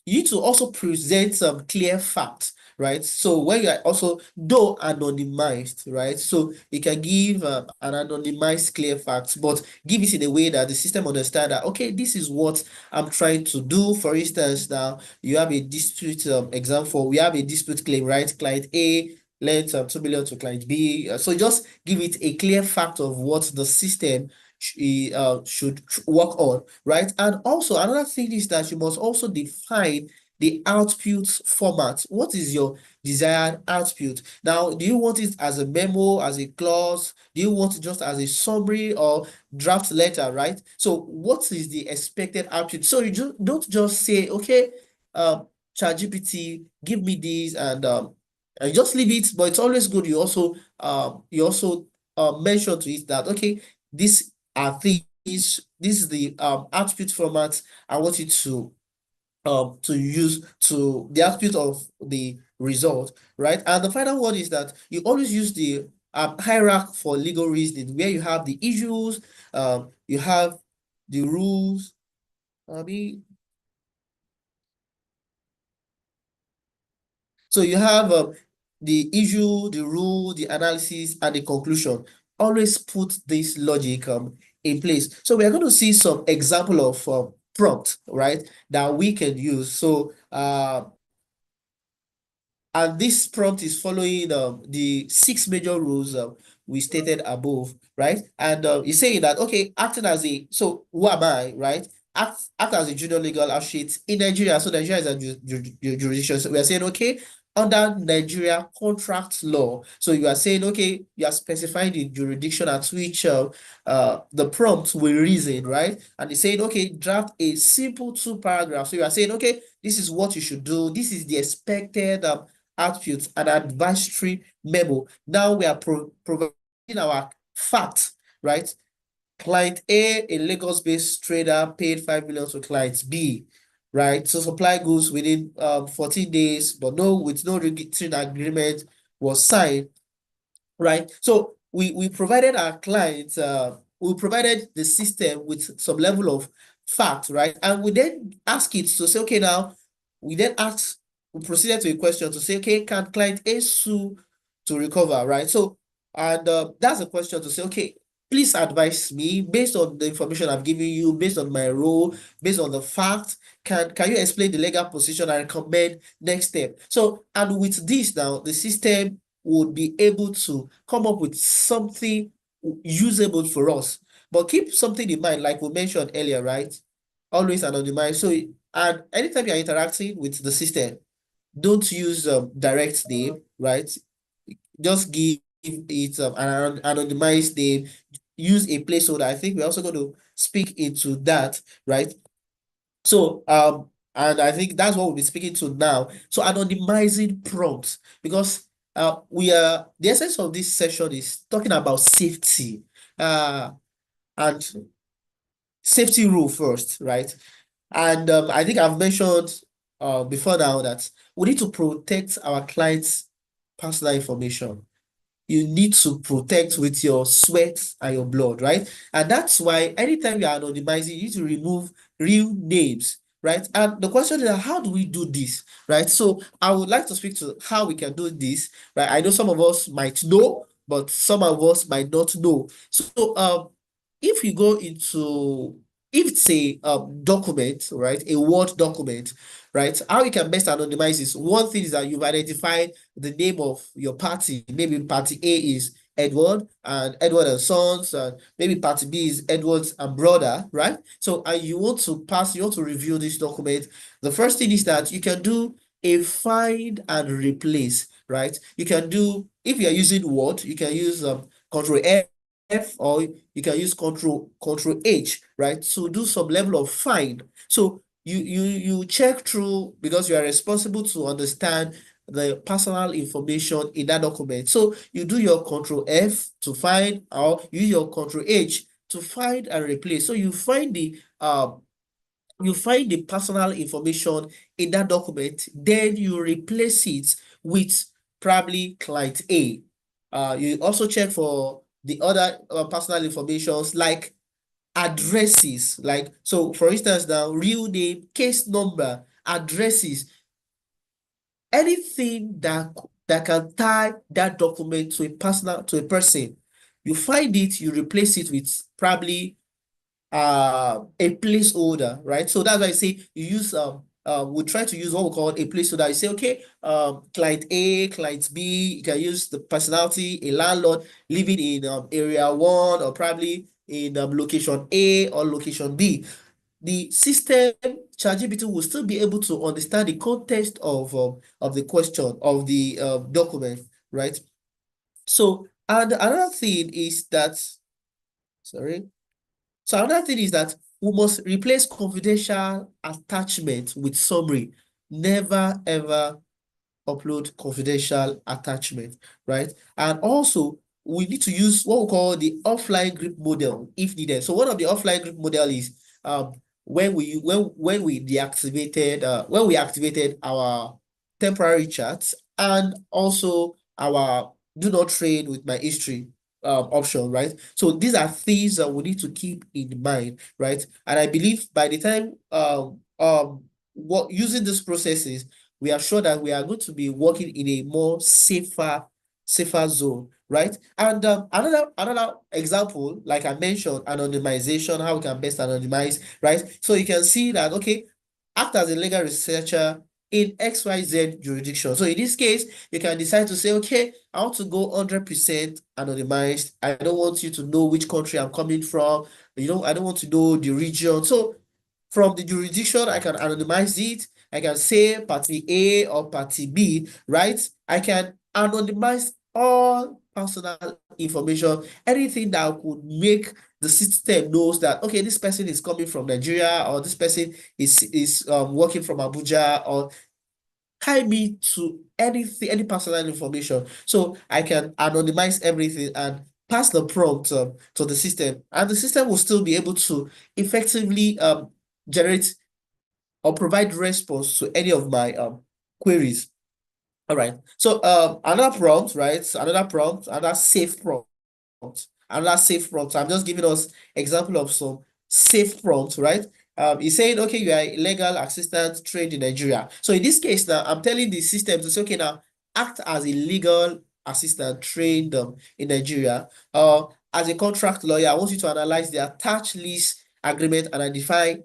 need to also present some clear facts, right? So when you are also, though anonymized, right? So you can give an anonymized clear facts, but give it in a way that the system understand that, okay, this is what I'm trying to do. For instance, now you have a dispute example, we have a dispute claim, right? Client A lent 2 million to client B. So just give it a clear fact of what the system should work on, right? And also another thing is that you must also define the output format. What is your desired output? Now, do you want it as a memo, as a clause? Do you want it just as a summary or draft letter, right? So what is the expected output? So you don't just say, okay, ChatGPT, give me these, and just leave it. But it's always good you also mention to it that, okay, this are things, this is the output format I want you to use to the output of the result, right? And the final one is that you always use the hierarchy for legal reasoning, where you have the issues, you have the rules. So you have the issue, the rule, the analysis, and the conclusion. Always put this logic in place. So we are going to see some example of prompt, right, that we can use. So and this prompt is following the 6 major rules we stated above, right? And he's saying that, okay, acting as a, so who am I, right? Act as a junior legal associate in Nigeria. So Nigeria is a jurisdiction. So we are saying, okay, under Nigeria contract law. So you are saying, okay, you are specifying the jurisdiction at which the prompt will reason, right? And he's saying, okay, draft a simple 2 paragraphs. So you are saying, okay, this is what you should do. This is the expected output, an advisory memo. Now we are providing our fact, right? Client A Lagos-based trader, paid 5 million to client B, right? So supply goods within 14 days, but with no return agreement was signed, right? So we provided our clients, we provided the system with some level of fact, right? And we then ask it to say, okay, now we proceeded to a question to say, okay, can client A sue to recover, right? So, and that's a question to say, okay, please advise me based on the information I've given you, based on my role, based on the fact, can you explain the legal position and recommend next step? So, and with this now, the system would be able to come up with something usable for us. But keep something in mind, like we mentioned earlier, right? Always anonymize. So, and anytime you're interacting with the system, don't use direct name, right? Just give it an anonymized name. Use a placeholder. I think we're also going to speak into that, right? So, and I think that's what we'll be speaking to now. So, anonymizing prompts, because the essence of this session is talking about safety, and safety rule first, right? And I think I've mentioned before now that we need to protect our clients' personal information. You need to protect with your sweat and your blood, right? And that's why anytime you are anonymizing, you need to remove real names, right? And the question is, how do we do this, right? So I would like to speak to how we can do this, right? I know some of us might know, but some of us might not know. So if you go into, if it's a document, right, a Word document, right, how you can best anonymize is, one thing is that you've identified the name of your party. Maybe party A is Edward and Sons, and maybe party B is Edward's and brother, right? So, and you want to review this document. The first thing is that you can do a find and replace, right? You can do, if you're using Word, you can use Control F F, or you can use Control H, right, to do some level of find. So you check through, because you are responsible to understand the personal information in that document. So you do your Control F to find, or you use your Control H to find and replace. So you find the personal information in that document, then you replace it with probably client A. You also check for the other personal informations like addresses, like, so for instance now, real name, case number, addresses, anything that can tie that document to a person. You find it, you replace it with probably a placeholder, right? So that's why I say you use we try to use what we call a placeholder. You say, okay, client A, client B, you can use the personality, a landlord living in area 1, or probably in location A or location B. The system, ChatGPT, will still be able to understand the context of the question, of the document, right? So, and another thing is that, sorry. So another thing is that we must replace confidential attachment with summary. Never ever upload confidential attachment, right? And also, we need to use what we call the offline group model if needed. So one of the offline group model is when we activated our temporary chats, and also our do not trade with my history option, right? So these are things that we need to keep in mind, right? And I believe by the time what using these processes, we are sure that we are going to be working in a more safer zone, right? And another example, like I mentioned, anonymization, how we can best anonymize, right? So you can see that, okay, act as a legal researcher in XYZ jurisdiction. So in this case, you can decide to say, okay, I want to go 100% anonymized. I don't want you to know which country I'm coming from. I don't want to know the region. So from the jurisdiction, I can anonymize it. I can say party A or party B, right? I can anonymize all personal information, anything that could make the system knows that, okay, this person is coming from Nigeria, or this person is working from Abuja, or tie me to anything, any personal information. So I can anonymize everything and pass the prompt to the system, and the system will still be able to effectively generate or provide response to any of my queries. All right. So another prompt, right? Another safe prompt. I'm just giving us example of some safe prompts, right? He's saying, okay, you are a legal assistant trained in Nigeria. So in this case now, I'm telling the system to say, okay, now act as a legal assistant trained in Nigeria. As a contract lawyer, I want you to analyze the attached lease agreement and identify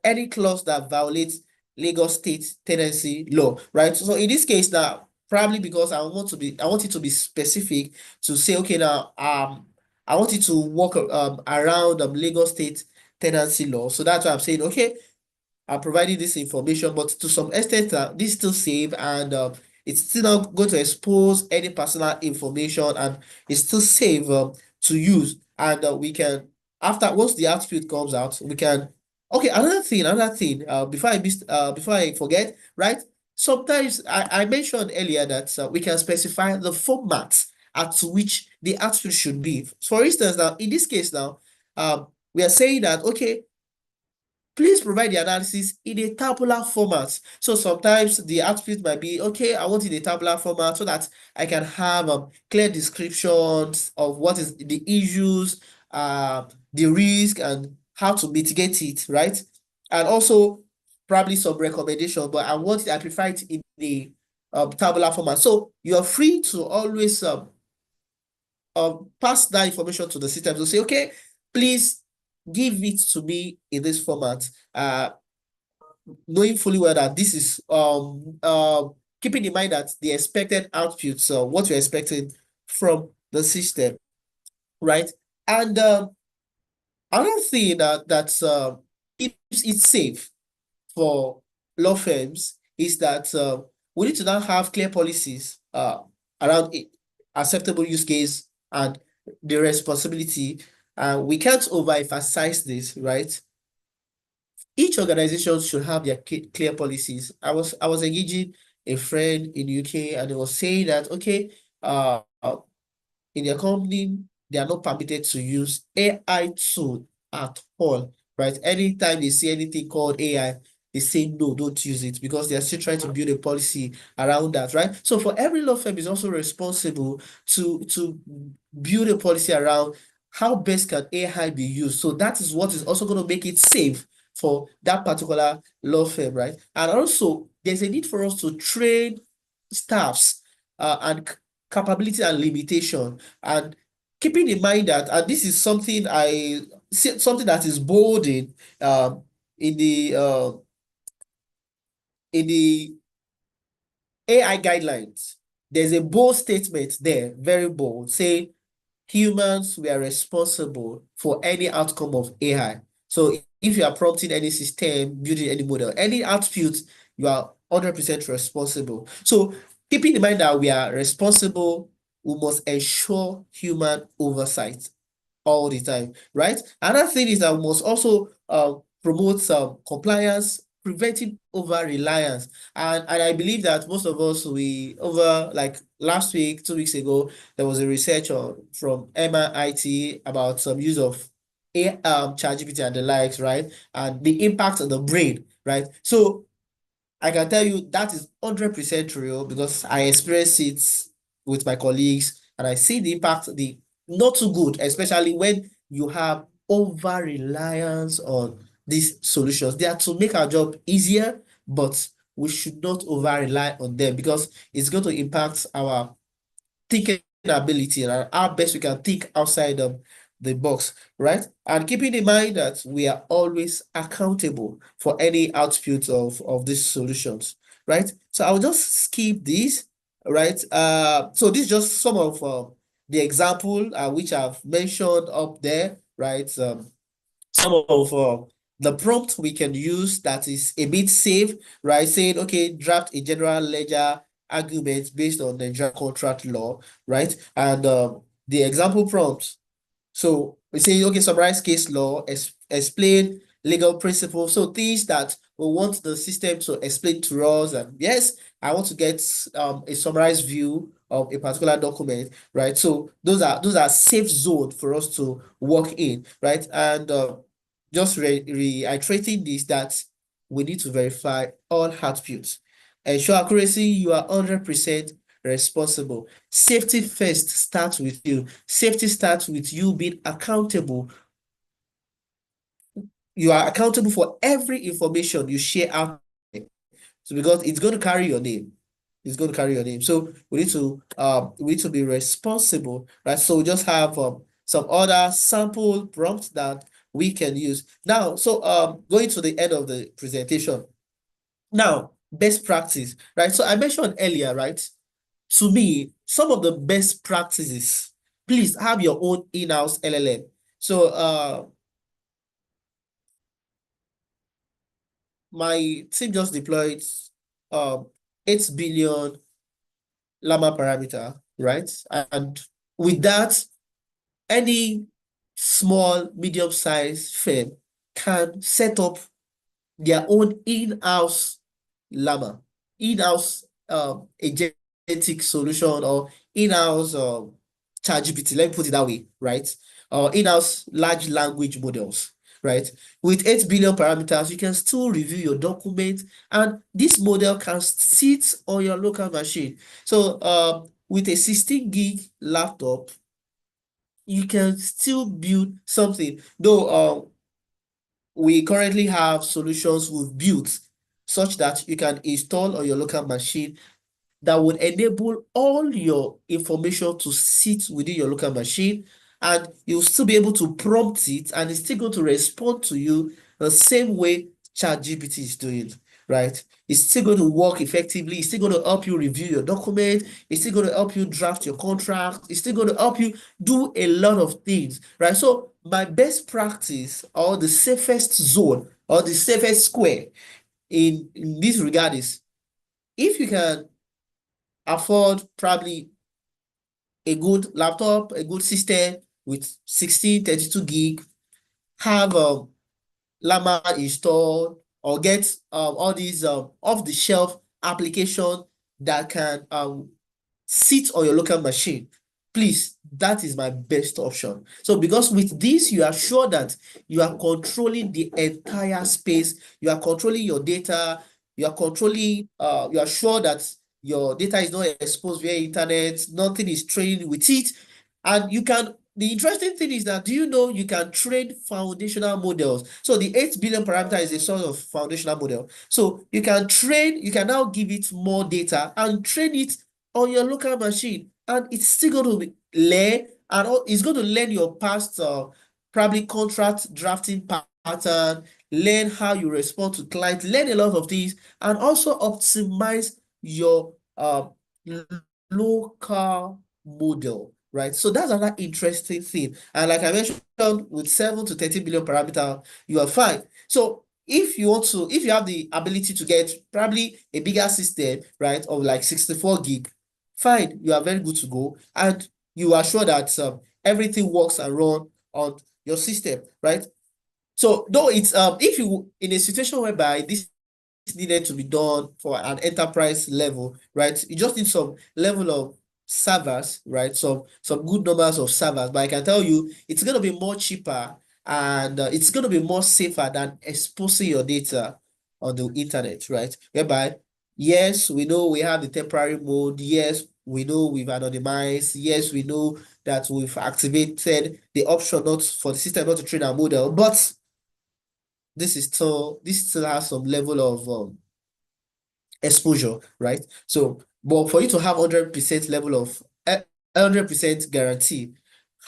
any clause that violates Lagos State tenancy law, right? So in this case now, probably because I want it to be specific, to say, okay, now I want you to work around Lagos State tenancy law. So that's why I'm saying, okay, I'm providing this information, but to some extent, this is still safe, and it's still not going to expose any personal information, and it's still safe to use. And we can, after once the output comes out, we can. Okay, another thing, before I forget, right? Sometimes I mentioned earlier that we can specify the format at which the output should be. For instance, now in this case now, we are saying that, okay, please provide the analysis in a tabular format. So sometimes the output might be, okay, I want it in a tabular format so that I can have clear descriptions of what is the issues, the risk, and how to mitigate it, right? And also probably some recommendation, but I prefer it in the tabular format. So you are free to always pass that information to the system to say, okay, please give it to me in this format, knowing fully well that this is keeping in mind that the expected output, so what you're expecting from the system, right? And another thing that's keeps it safe for law firms is that we need to now have clear policies around acceptable use case and the responsibility, we can't overemphasize this, right? Each organization should have their clear policies. I was engaging a friend in UK, and he was saying that, okay, in their company, they are not permitted to use AI tool at all, right? Anytime they see anything called AI, they say, no, don't use it, because they are still trying to build a policy around that, right? So for every law firm is also responsible to build a policy around how best can AI be used. So that is what is also going to make it safe for that particular law firm, right? And also, there's a need for us to train staffs and capability and limitation, and keeping in mind that, and this is something something that is bold in the AI guidelines. There's a bold statement there, very bold, saying humans were responsible for any outcome of AI. So if you are prompting any system, building any model, any output, you are 100% responsible. So keeping in mind that we are responsible, we must ensure human oversight all the time, right? Another thing is that we must also promote some compliance, preventing over reliance. And I believe that most of us, over like last week, 2 weeks ago, there was a research from MIT about some use of ChatGPT and the likes, right? And the impact on the brain, right? So I can tell you that is 100% real, because I experience it with my colleagues, and I see the impact, the not too good, especially when you have over reliance on these solutions. They are to make our job easier, but we should not over rely on them, because it's going to impact our thinking ability and how best we can think outside the box, right? And keeping in mind that we are always accountable for any output of these solutions, right? So I'll just skip this, right? So this is just some of the example which I've mentioned up there, right? Some of the prompt we can use that is a bit safe, right? Saying, okay, draft a general ledger argument based on the Nigerian contract law, right? And the example prompt. So we say, okay, summarize case law, explain legal principles. So things that we want the system to explain to us. And yes, I want to get a summarized view of a particular document, right? So those are safe zone for us to work in, right? And just reiterating this, that we need to verify all outputs. Ensure accuracy, you are 100% responsible. Safety first starts with you. Safety starts with you being accountable. You are accountable for every information you share out there. So because it's going to carry your name. It's going to carry your name. So we need to be responsible, right? So we just have some other sample prompts that we can use. Now, so going to the end of the presentation. Now, best practice, right? So I mentioned earlier, right? To me, some of the best practices, please have your own in-house LLM. So my team just deployed 8 billion llama parameter, right? And with that, any small, medium-sized firm can set up their own in-house llama, in-house agentic solution, or in-house ChatGPT, let me put it that way, right? Or in-house large language models, right? With 8 billion parameters, you can still review your document, and this model can sit on your local machine. So with a 16 gig laptop, you can still build something. Though we currently have solutions we've built such that you can install on your local machine that would enable all your information to sit within your local machine, and you'll still be able to prompt it, and it's still going to respond to you the same way ChatGPT is doing, right? It's still going to work effectively. It's still going to help you review your document. It's still going to help you draft your contract. It's still going to help you do a lot of things, right? So my best practice, or the safest zone, or the safest square in this regard is, if you can afford probably a good laptop, a good system with 16, 32 gig, have Llama installed, or get all these off-the-shelf application that can sit on your local machine. Please, that is my best option. So because with this, you are sure that you are controlling the entire space, you are controlling your data, you are controlling, you are sure that your data is not exposed via internet, nothing is trained with it. And you can, the interesting thing is that, do you know you can train foundational models? So the 8 billion parameter is a sort of foundational model. So you can train, you can now give it more data and train it on your local machine, and it's still going to learn, and it's going to learn your past probably contract drafting pattern, learn how you respond to clients, learn a lot of things, and also optimize your local model, right? So that's another interesting thing. And like I mentioned, with 7 to 13 billion parameter, you are fine. So if you want to, if you have the ability to get probably a bigger system, right, of like 64 gig, fine, you are very good to go, and you are sure that everything works and run on your system, right? So though it's if you in a situation whereby this needed to be done for an enterprise level, right, you just need some level of servers, right, some good numbers of servers, but I can tell you it's going to be more cheaper, and it's going to be more safer than exposing your data on the internet, right? Whereby, yes, we know we have the temporary mode. Yes, we know we've anonymized. Yes, we know that we've activated the option not for the system not to train our model, but this still has some level of exposure, right? So, but for you to have 100% level of 100% guarantee,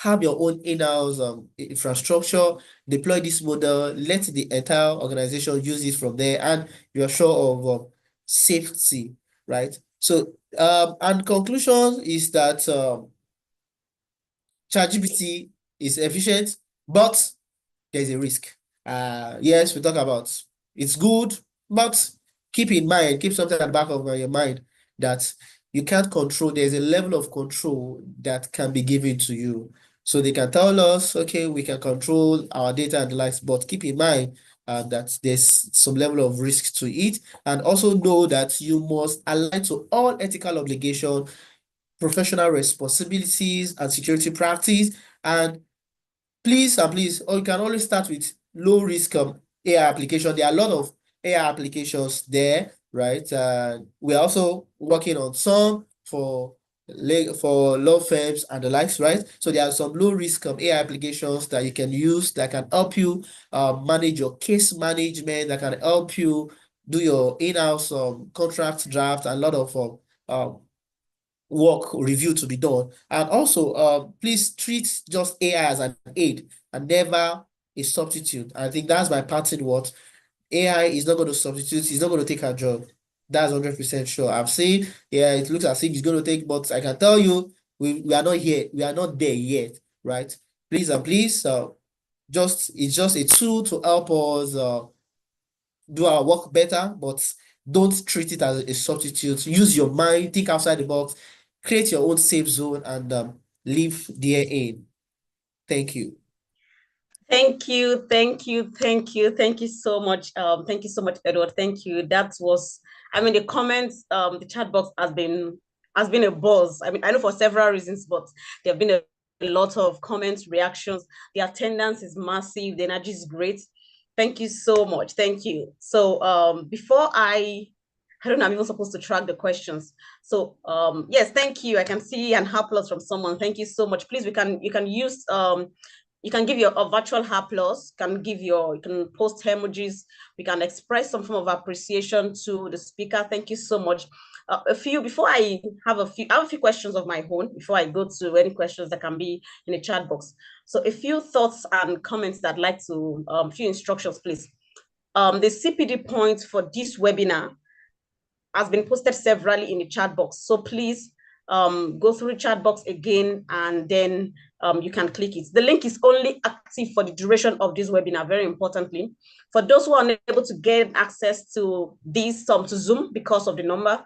have your own in-house infrastructure, deploy this model, let the entire organization use it from there, and you're sure of safety, right? So, and conclusion is that ChatGPT is efficient, but there's a risk. Yes, we talk about it's good, but keep in mind, keep something at the back of your mind that you can't control. There's a level of control that can be given to you. So they can tell us, okay, we can control our data and the likes, but keep in mind that there's some level of risk to it. And also know that you must align to all ethical obligations, professional responsibilities, and security practice. And please, or you can always start with low risk AI application. There are a lot of AI applications there, right? We're also working on some for law firms and the likes, right? So there are some low risk AI applications that you can use that can help you manage your case management, that can help you do your in-house contract draft, and a lot of work review to be done. And also, please treat just AI as an aid and never a substitute. I think that's my parting word. AI is not going to substitute, it's not going to take our job. That's 100% sure. I've seen, yeah, it looks as if it's going to take, but I can tell you, we are not here, we are not there yet, right? Please and please, it's just a tool to help us do our work better, but don't treat it as a substitute. Use your mind, think outside the box, create your own safe zone, and live therein. Thank you. Thank you so much. Thank you so much, Edward. Thank you. That was, I mean, the comments, the chat box has been a buzz. I mean, I know for several reasons, but there have been a lot of comments, reactions. The attendance is massive. The energy is great. Thank you so much. Thank you. So before I don't know, I'm even supposed to track the questions. So yes, thank you. I can see an applause from someone. Thank you so much. Please, you can use you can give a virtual applause, you can post emojis, we can express some form of appreciation to the speaker. Thank you so much. Before I have a few questions of my own before I go to any questions that can be in the chat box. So a few thoughts and comments that I'd like to, few instructions, please. The CPD points for this webinar has been posted severally in the chat box. So please go through the chat box again, and then you can click it. The link is only active for the duration of this webinar, very importantly. For those who are unable to get access to this, to Zoom because of the number,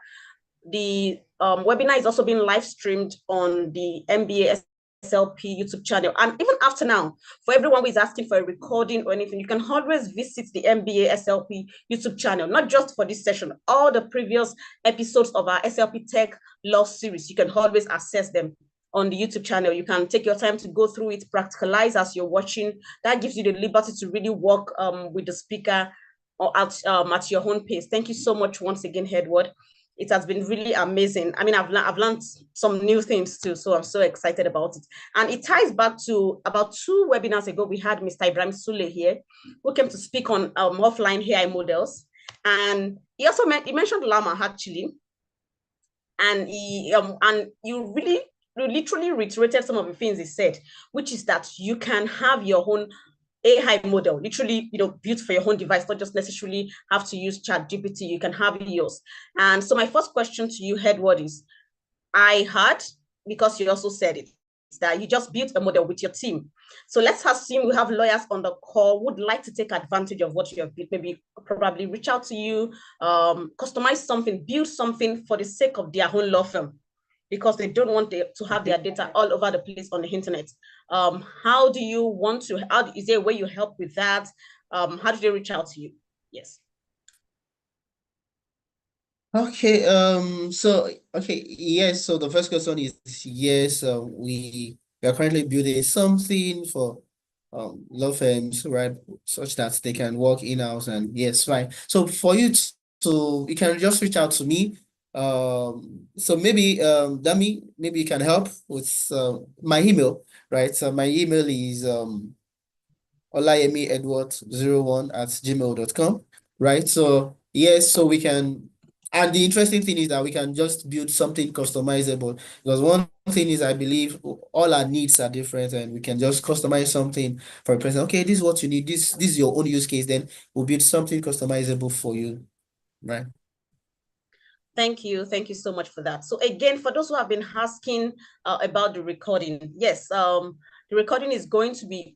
the webinar is also being live streamed on the MBA SLP YouTube channel. And even after now, for everyone who is asking for a recording or anything, you can always visit the MBA SLP YouTube channel, not just for this session, all the previous episodes of our SLP Tech Law series, you can always access them on the YouTube channel. You can take your time to go through it, practicalize as you're watching. That gives you the liberty to really work with the speaker or at your own pace. Thank you so much once again, Edward. It has been really amazing. I mean, I've learned some new things too, so I'm so excited about it. And it ties back to about 2 webinars ago, we had Mr. Ibrahim Sule here, who came to speak on offline AI models. And he also mentioned Llama, actually. And you literally reiterated some of the things he said, which is that you can have your own AI model, literally, built for your own device, not just necessarily have to use ChatGPT. You can have yours. And so my first question to you, Edward, is I heard, because you also said it, that you just built a model with your team. So let's assume we have lawyers on the call would like to take advantage of what you have built, maybe probably reach out to you, customize something, build something for the sake of their own law firm, because they don't want to have their data all over the place on the internet. How do you want to, is there a way you help with that? How do they reach out to you? Yes. Okay, yes, so the first question is yes, we are currently building something for law firms, right, such that they can work in-house, and yes, fine. So for you you can just reach out to me. So maybe Dami, maybe you can help with my email, right? So my email is olayemiedward01@gmail.com, right? So yes, so we can, and the interesting thing is that we can just build something customizable, because one thing is, I believe all our needs are different, and we can just customize something for a person. Okay, this is what you need, this is your own use case, then we'll build something customizable for you, right? Thank you so much for that. So again, for those who have been asking about the recording, yes, the recording is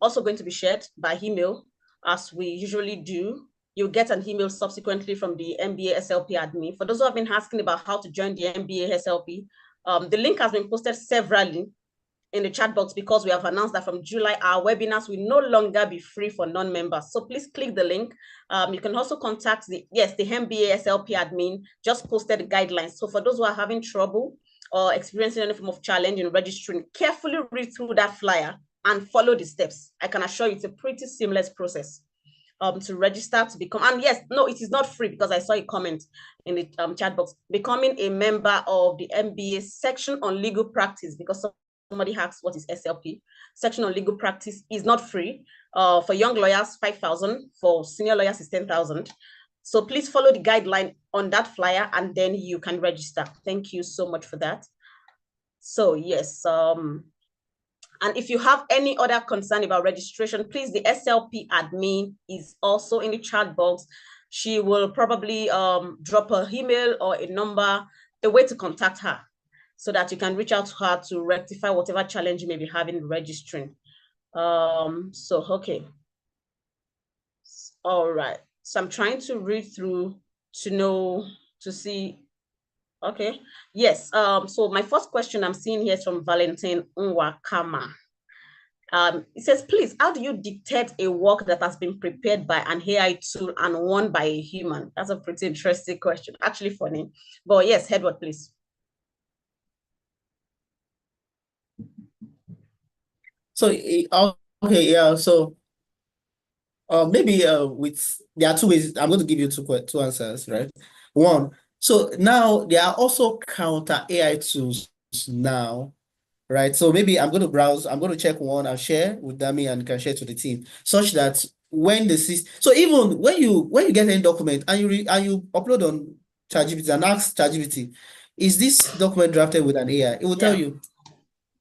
also going to be shared by email, as we usually do. You'll get an email subsequently from the MBA SLP admin. For those who have been asking about how to join the MBA SLP, the link has been posted severally in the chat box, because we have announced that from July, our webinars will no longer be free for non-members. So please click the link. You can also contact the MBA SLP admin just posted the guidelines. So for those who are having trouble or experiencing any form of challenge in registering, carefully read through that flyer and follow the steps. I can assure you it's a pretty seamless process to register to become, and yes, no, it is not free, because I saw a comment in the chat box, becoming a member of the MBA section on legal practice, because somebody asks what is SLP. Section on legal practice is not free. For young lawyers, 5,000. For senior lawyers, is 10,000. So please follow the guideline on that flyer, and then you can register. Thank you so much for that. So yes, and if you have any other concern about registration, please, the SLP admin is also in the chat box. She will probably drop her email or a number, a way to contact her, so that you can reach out to her to rectify whatever challenge you may be having registering. Okay. All right. So I'm trying to read through to see. Okay. Yes. So my first question I'm seeing here is from Valentine Nwakama. It says, please, how do you dictate a work that has been prepared by an AI tool and won by a human? That's a pretty interesting question. Actually funny. But yes, Edward, please. So okay, yeah. So maybe there are 2 ways. I'm going to give you 2 answers, right? One, so now there are also counter AI tools now, right? So maybe I'm going to browse, I'm going to check one, I'll share with Dami and can share to the team, such that when the system, so even when you get any document and you upload on ChatGPT and ask ChatGPT, is this document drafted with an AI? It will tell you.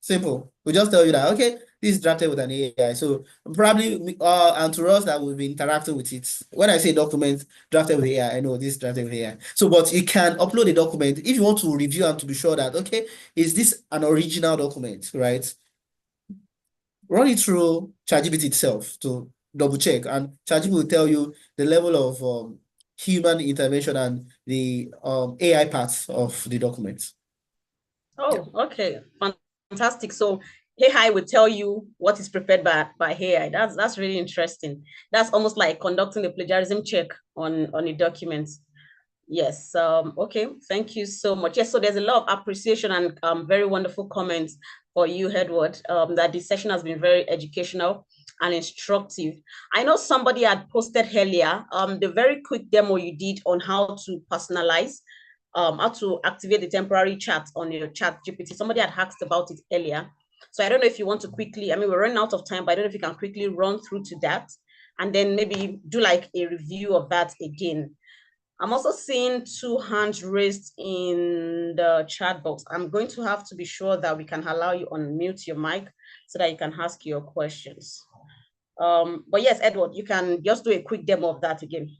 Simple. We'll just tell you that, okay, this is drafted with an AI. So probably, and to us that we've been interacting with it, when I say document drafted with AI, I know this is drafted with AI. So, but you can upload a document if you want to review and to be sure that, okay, is this an original document, right? Run it through ChatGPT itself to double check, and ChatGPT will tell you the level of human intervention and the AI parts of the document. Oh, okay. Fantastic. So AI will tell you what is prepared by AI. That's really interesting. That's almost like conducting a plagiarism check on a document. Yes. Okay. Thank you so much. Yes. So there's a lot of appreciation and very wonderful comments for you, Edward. That this session has been very educational and instructive. I know somebody had posted earlier the very quick demo you did on how to personalize, how to activate the temporary chat on your ChatGPT. Somebody had asked about it earlier. So I don't know if you want to quickly, I mean, we're running out of time, but I don't know if you can quickly run through to that and then maybe do like a review of that again. I'm also seeing 2 hands raised in the chat box. I'm going to have to be sure that we can allow you unmute your mic so that you can ask your questions. But yes, Edward, you can just do a quick demo of that again.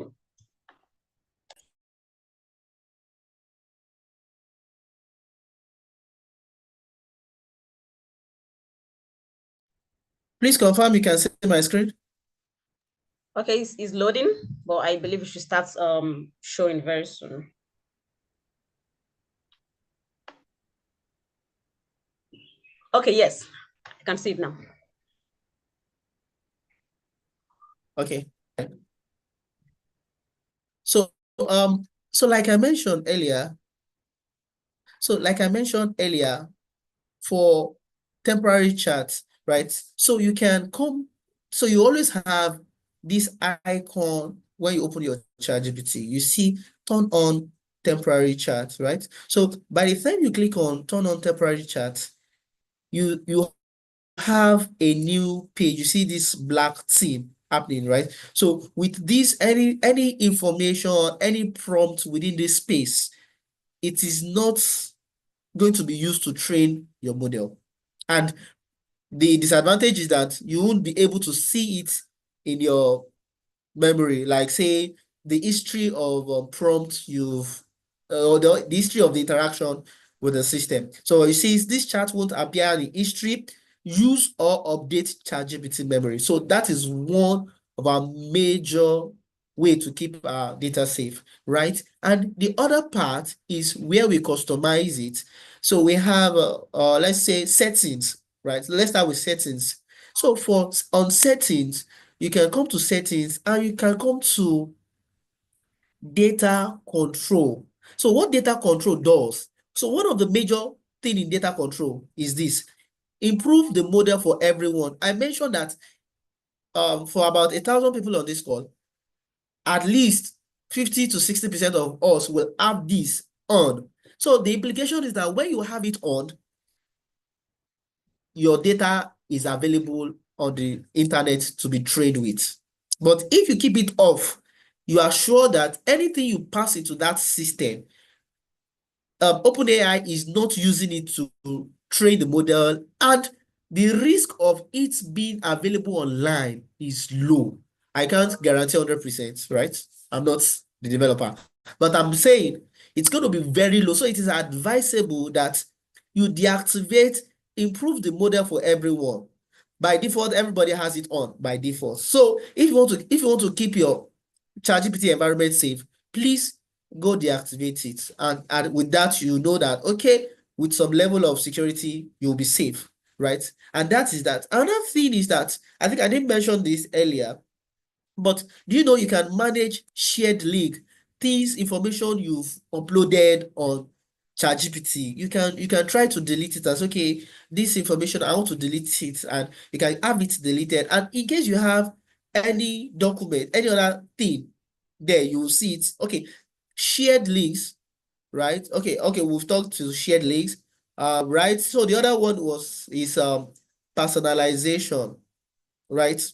Please confirm you can see my screen. Okay, it's loading, but I believe it should start showing very soon. Okay, yes, I can see it now. Okay. So like I mentioned earlier, for temporary chat, right? So you can come, so you always have this icon when you open your ChatGPT. You see turn on temporary chat, right? So by the time you click on turn on temporary chat, you have a new page. You see this black theme happening, right? So with this, any information, any prompt within this space, it is not going to be used to train your model. And the disadvantage is that you won't be able to see it in your memory, like say the history of prompts you've, or the history of the interaction with the system. So you see, this chat won't appear in history. Use or update ChatGPT memory. So that is one of our major way to keep our data safe, right? And the other part is where we customize it. So we have, let's say settings, right? Let's start with settings. So on settings, you can come to settings and you can come to data control. So what data control does? So one of the major thing in data control is this: improve the model for everyone. I mentioned that for about 1,000 people on this call, at least 50 to 60% of us will have this on. So the implication is that when you have it on, your data is available on the internet to be trained with. But if you keep it off, you are sure that anything you pass into that system, OpenAI is not using it to train the model, and the risk of it being available online is low. I can't guarantee 100%, right? I'm not the developer, but I'm saying it's going to be very low. So it is advisable that you deactivate, improve the model for everyone. By default, everybody has it on by default. So if you want to keep your ChatGPT environment safe, please go deactivate it. And with that, you know that, okay, with some level of security, you'll be safe, right? And that is that. Another thing is that, I think I didn't mention this earlier, but do you know you can manage shared link, things, information you've uploaded on ChatGPT? You can try to delete it as, okay, this information, I want to delete it, and you can have it deleted. And in case you have any document, any other thing there, you will see it. Okay, shared links, right? Okay, we've talked to shared links. Right. So the other one is personalization, right?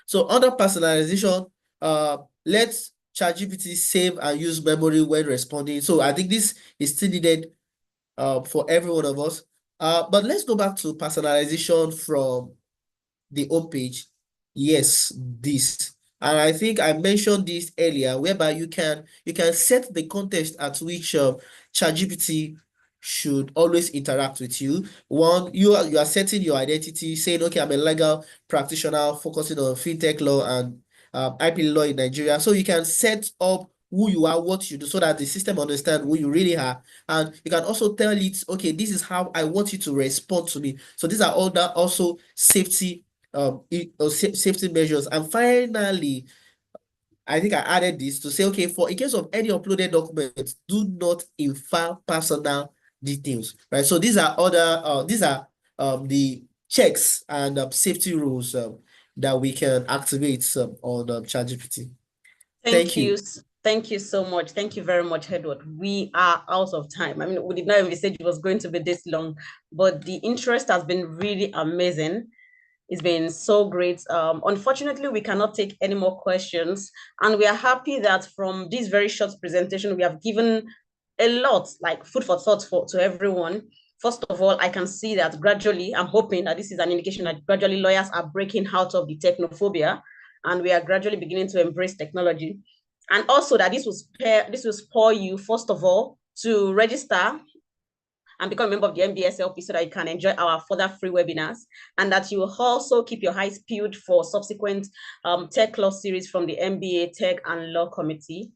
So under personalization, let ChatGPT save and use memory when responding. So I think this is still needed for every one of us. But let's go back to personalization from the home page. Yes, this. And I think I mentioned this earlier, whereby you can set the context at which ChatGPT should always interact with you. One, you are setting your identity, saying, okay, I'm a legal practitioner focusing on fintech law and IP law in Nigeria. So you can set up who you are, what you do, so that the system understands who you really are. And you can also tell it, okay, this is how I want you to respond to me. So these are all that also safety safety measures. And finally, I think I added this to say, okay, for in case of any uploaded documents, do not infer personal details, right? So these are the checks and safety rules that we can activate on ChatGPT. Thank you. Thank you so much. Thank you very much, Edward. We are out of time. I mean, we did not envisage it was going to be this long, but the interest has been really amazing. It's been so great. Unfortunately, we cannot take any more questions. And we are happy that from this very short presentation, we have given a lot, like food for thought to everyone. First of all, I can see that gradually, I'm hoping that this is an indication that gradually lawyers are breaking out of the technophobia, and we are gradually beginning to embrace technology. And also that this will spur you, first of all, to register and become a member of the MBA SLP so that you can enjoy our further free webinars, and that you will also keep your eyes peeled for subsequent tech law series from the MBA Tech and Law Committee.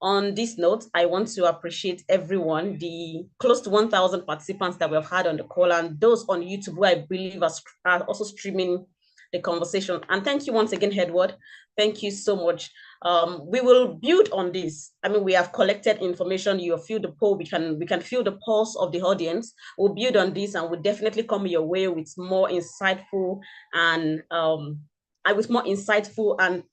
On this note, I want to appreciate everyone, the close to 1,000 participants that we have had on the call, and those on YouTube who I believe are also streaming the conversation. And thank you once again, Edward. Thank you so much. We will build on this. I mean, we have collected information. You have filled the poll. We can feel the pulse of the audience. We'll build on this, and we'll definitely come your way with more insightful and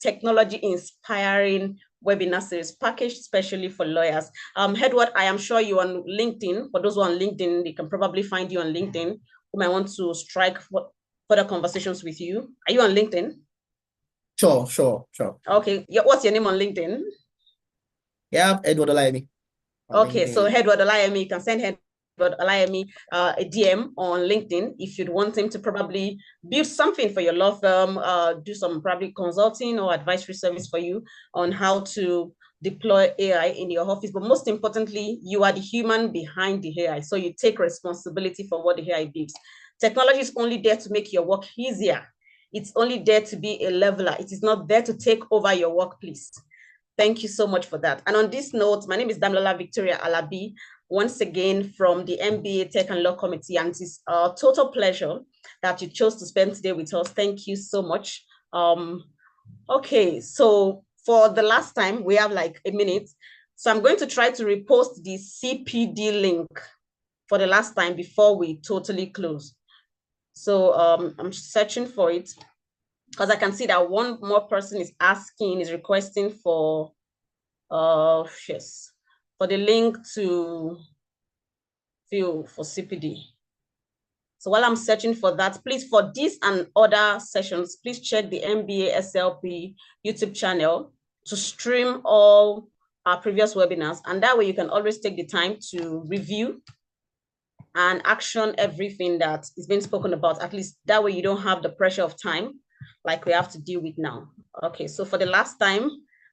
technology inspiring webinar series packaged especially for lawyers. Edward, I am sure you're on LinkedIn. For those who are on LinkedIn, they can probably find you on LinkedIn, who might want to strike further conversations with you. Are you on LinkedIn? Sure. Okay. What's your name on LinkedIn? Yeah, Edward Olayemi. Okay, so Edward Olayemi, you can send Edward Olayemi a DM on LinkedIn if you'd want him to probably build something for your law firm, do some probably consulting or advisory service for you on how to deploy AI in your office. But most importantly, you are the human behind the AI, so you take responsibility for what the AI builds. Technology is only there to make your work easier. It's only there to be a leveler. It is not there to take over your work, please. Thank you so much for that. And on this note, my name is Damilola Victoria Alabi, once again from the MBA Tech and Law Committee, and it's a total pleasure that you chose to spend today with us. Thank you so much. Okay, so for the last time, we have like a minute. So I'm going to try to repost the CPD link for the last time before we totally close. So I'm searching for it, because I can see that one more person is requesting for for the link to fill for CPD. So while I'm searching for that, please, for this and other sessions, please check the MBA SLP YouTube channel to stream all our previous webinars. And that way you can always take the time to review and action everything that is being spoken about. At least that way you don't have the pressure of time like we have to deal with now. Okay, so for the last time,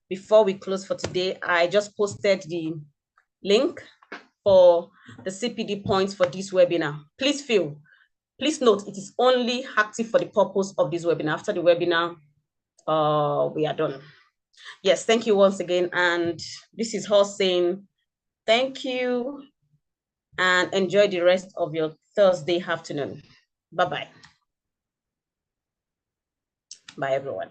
before we close for today, I just posted the link for the CPD points for this webinar. Please note, it is only active for the purpose of this webinar. After the webinar, we are done. Yes, thank you once again. And this is her saying, thank you and enjoy the rest of your Thursday afternoon. Bye-bye. Bye, everyone.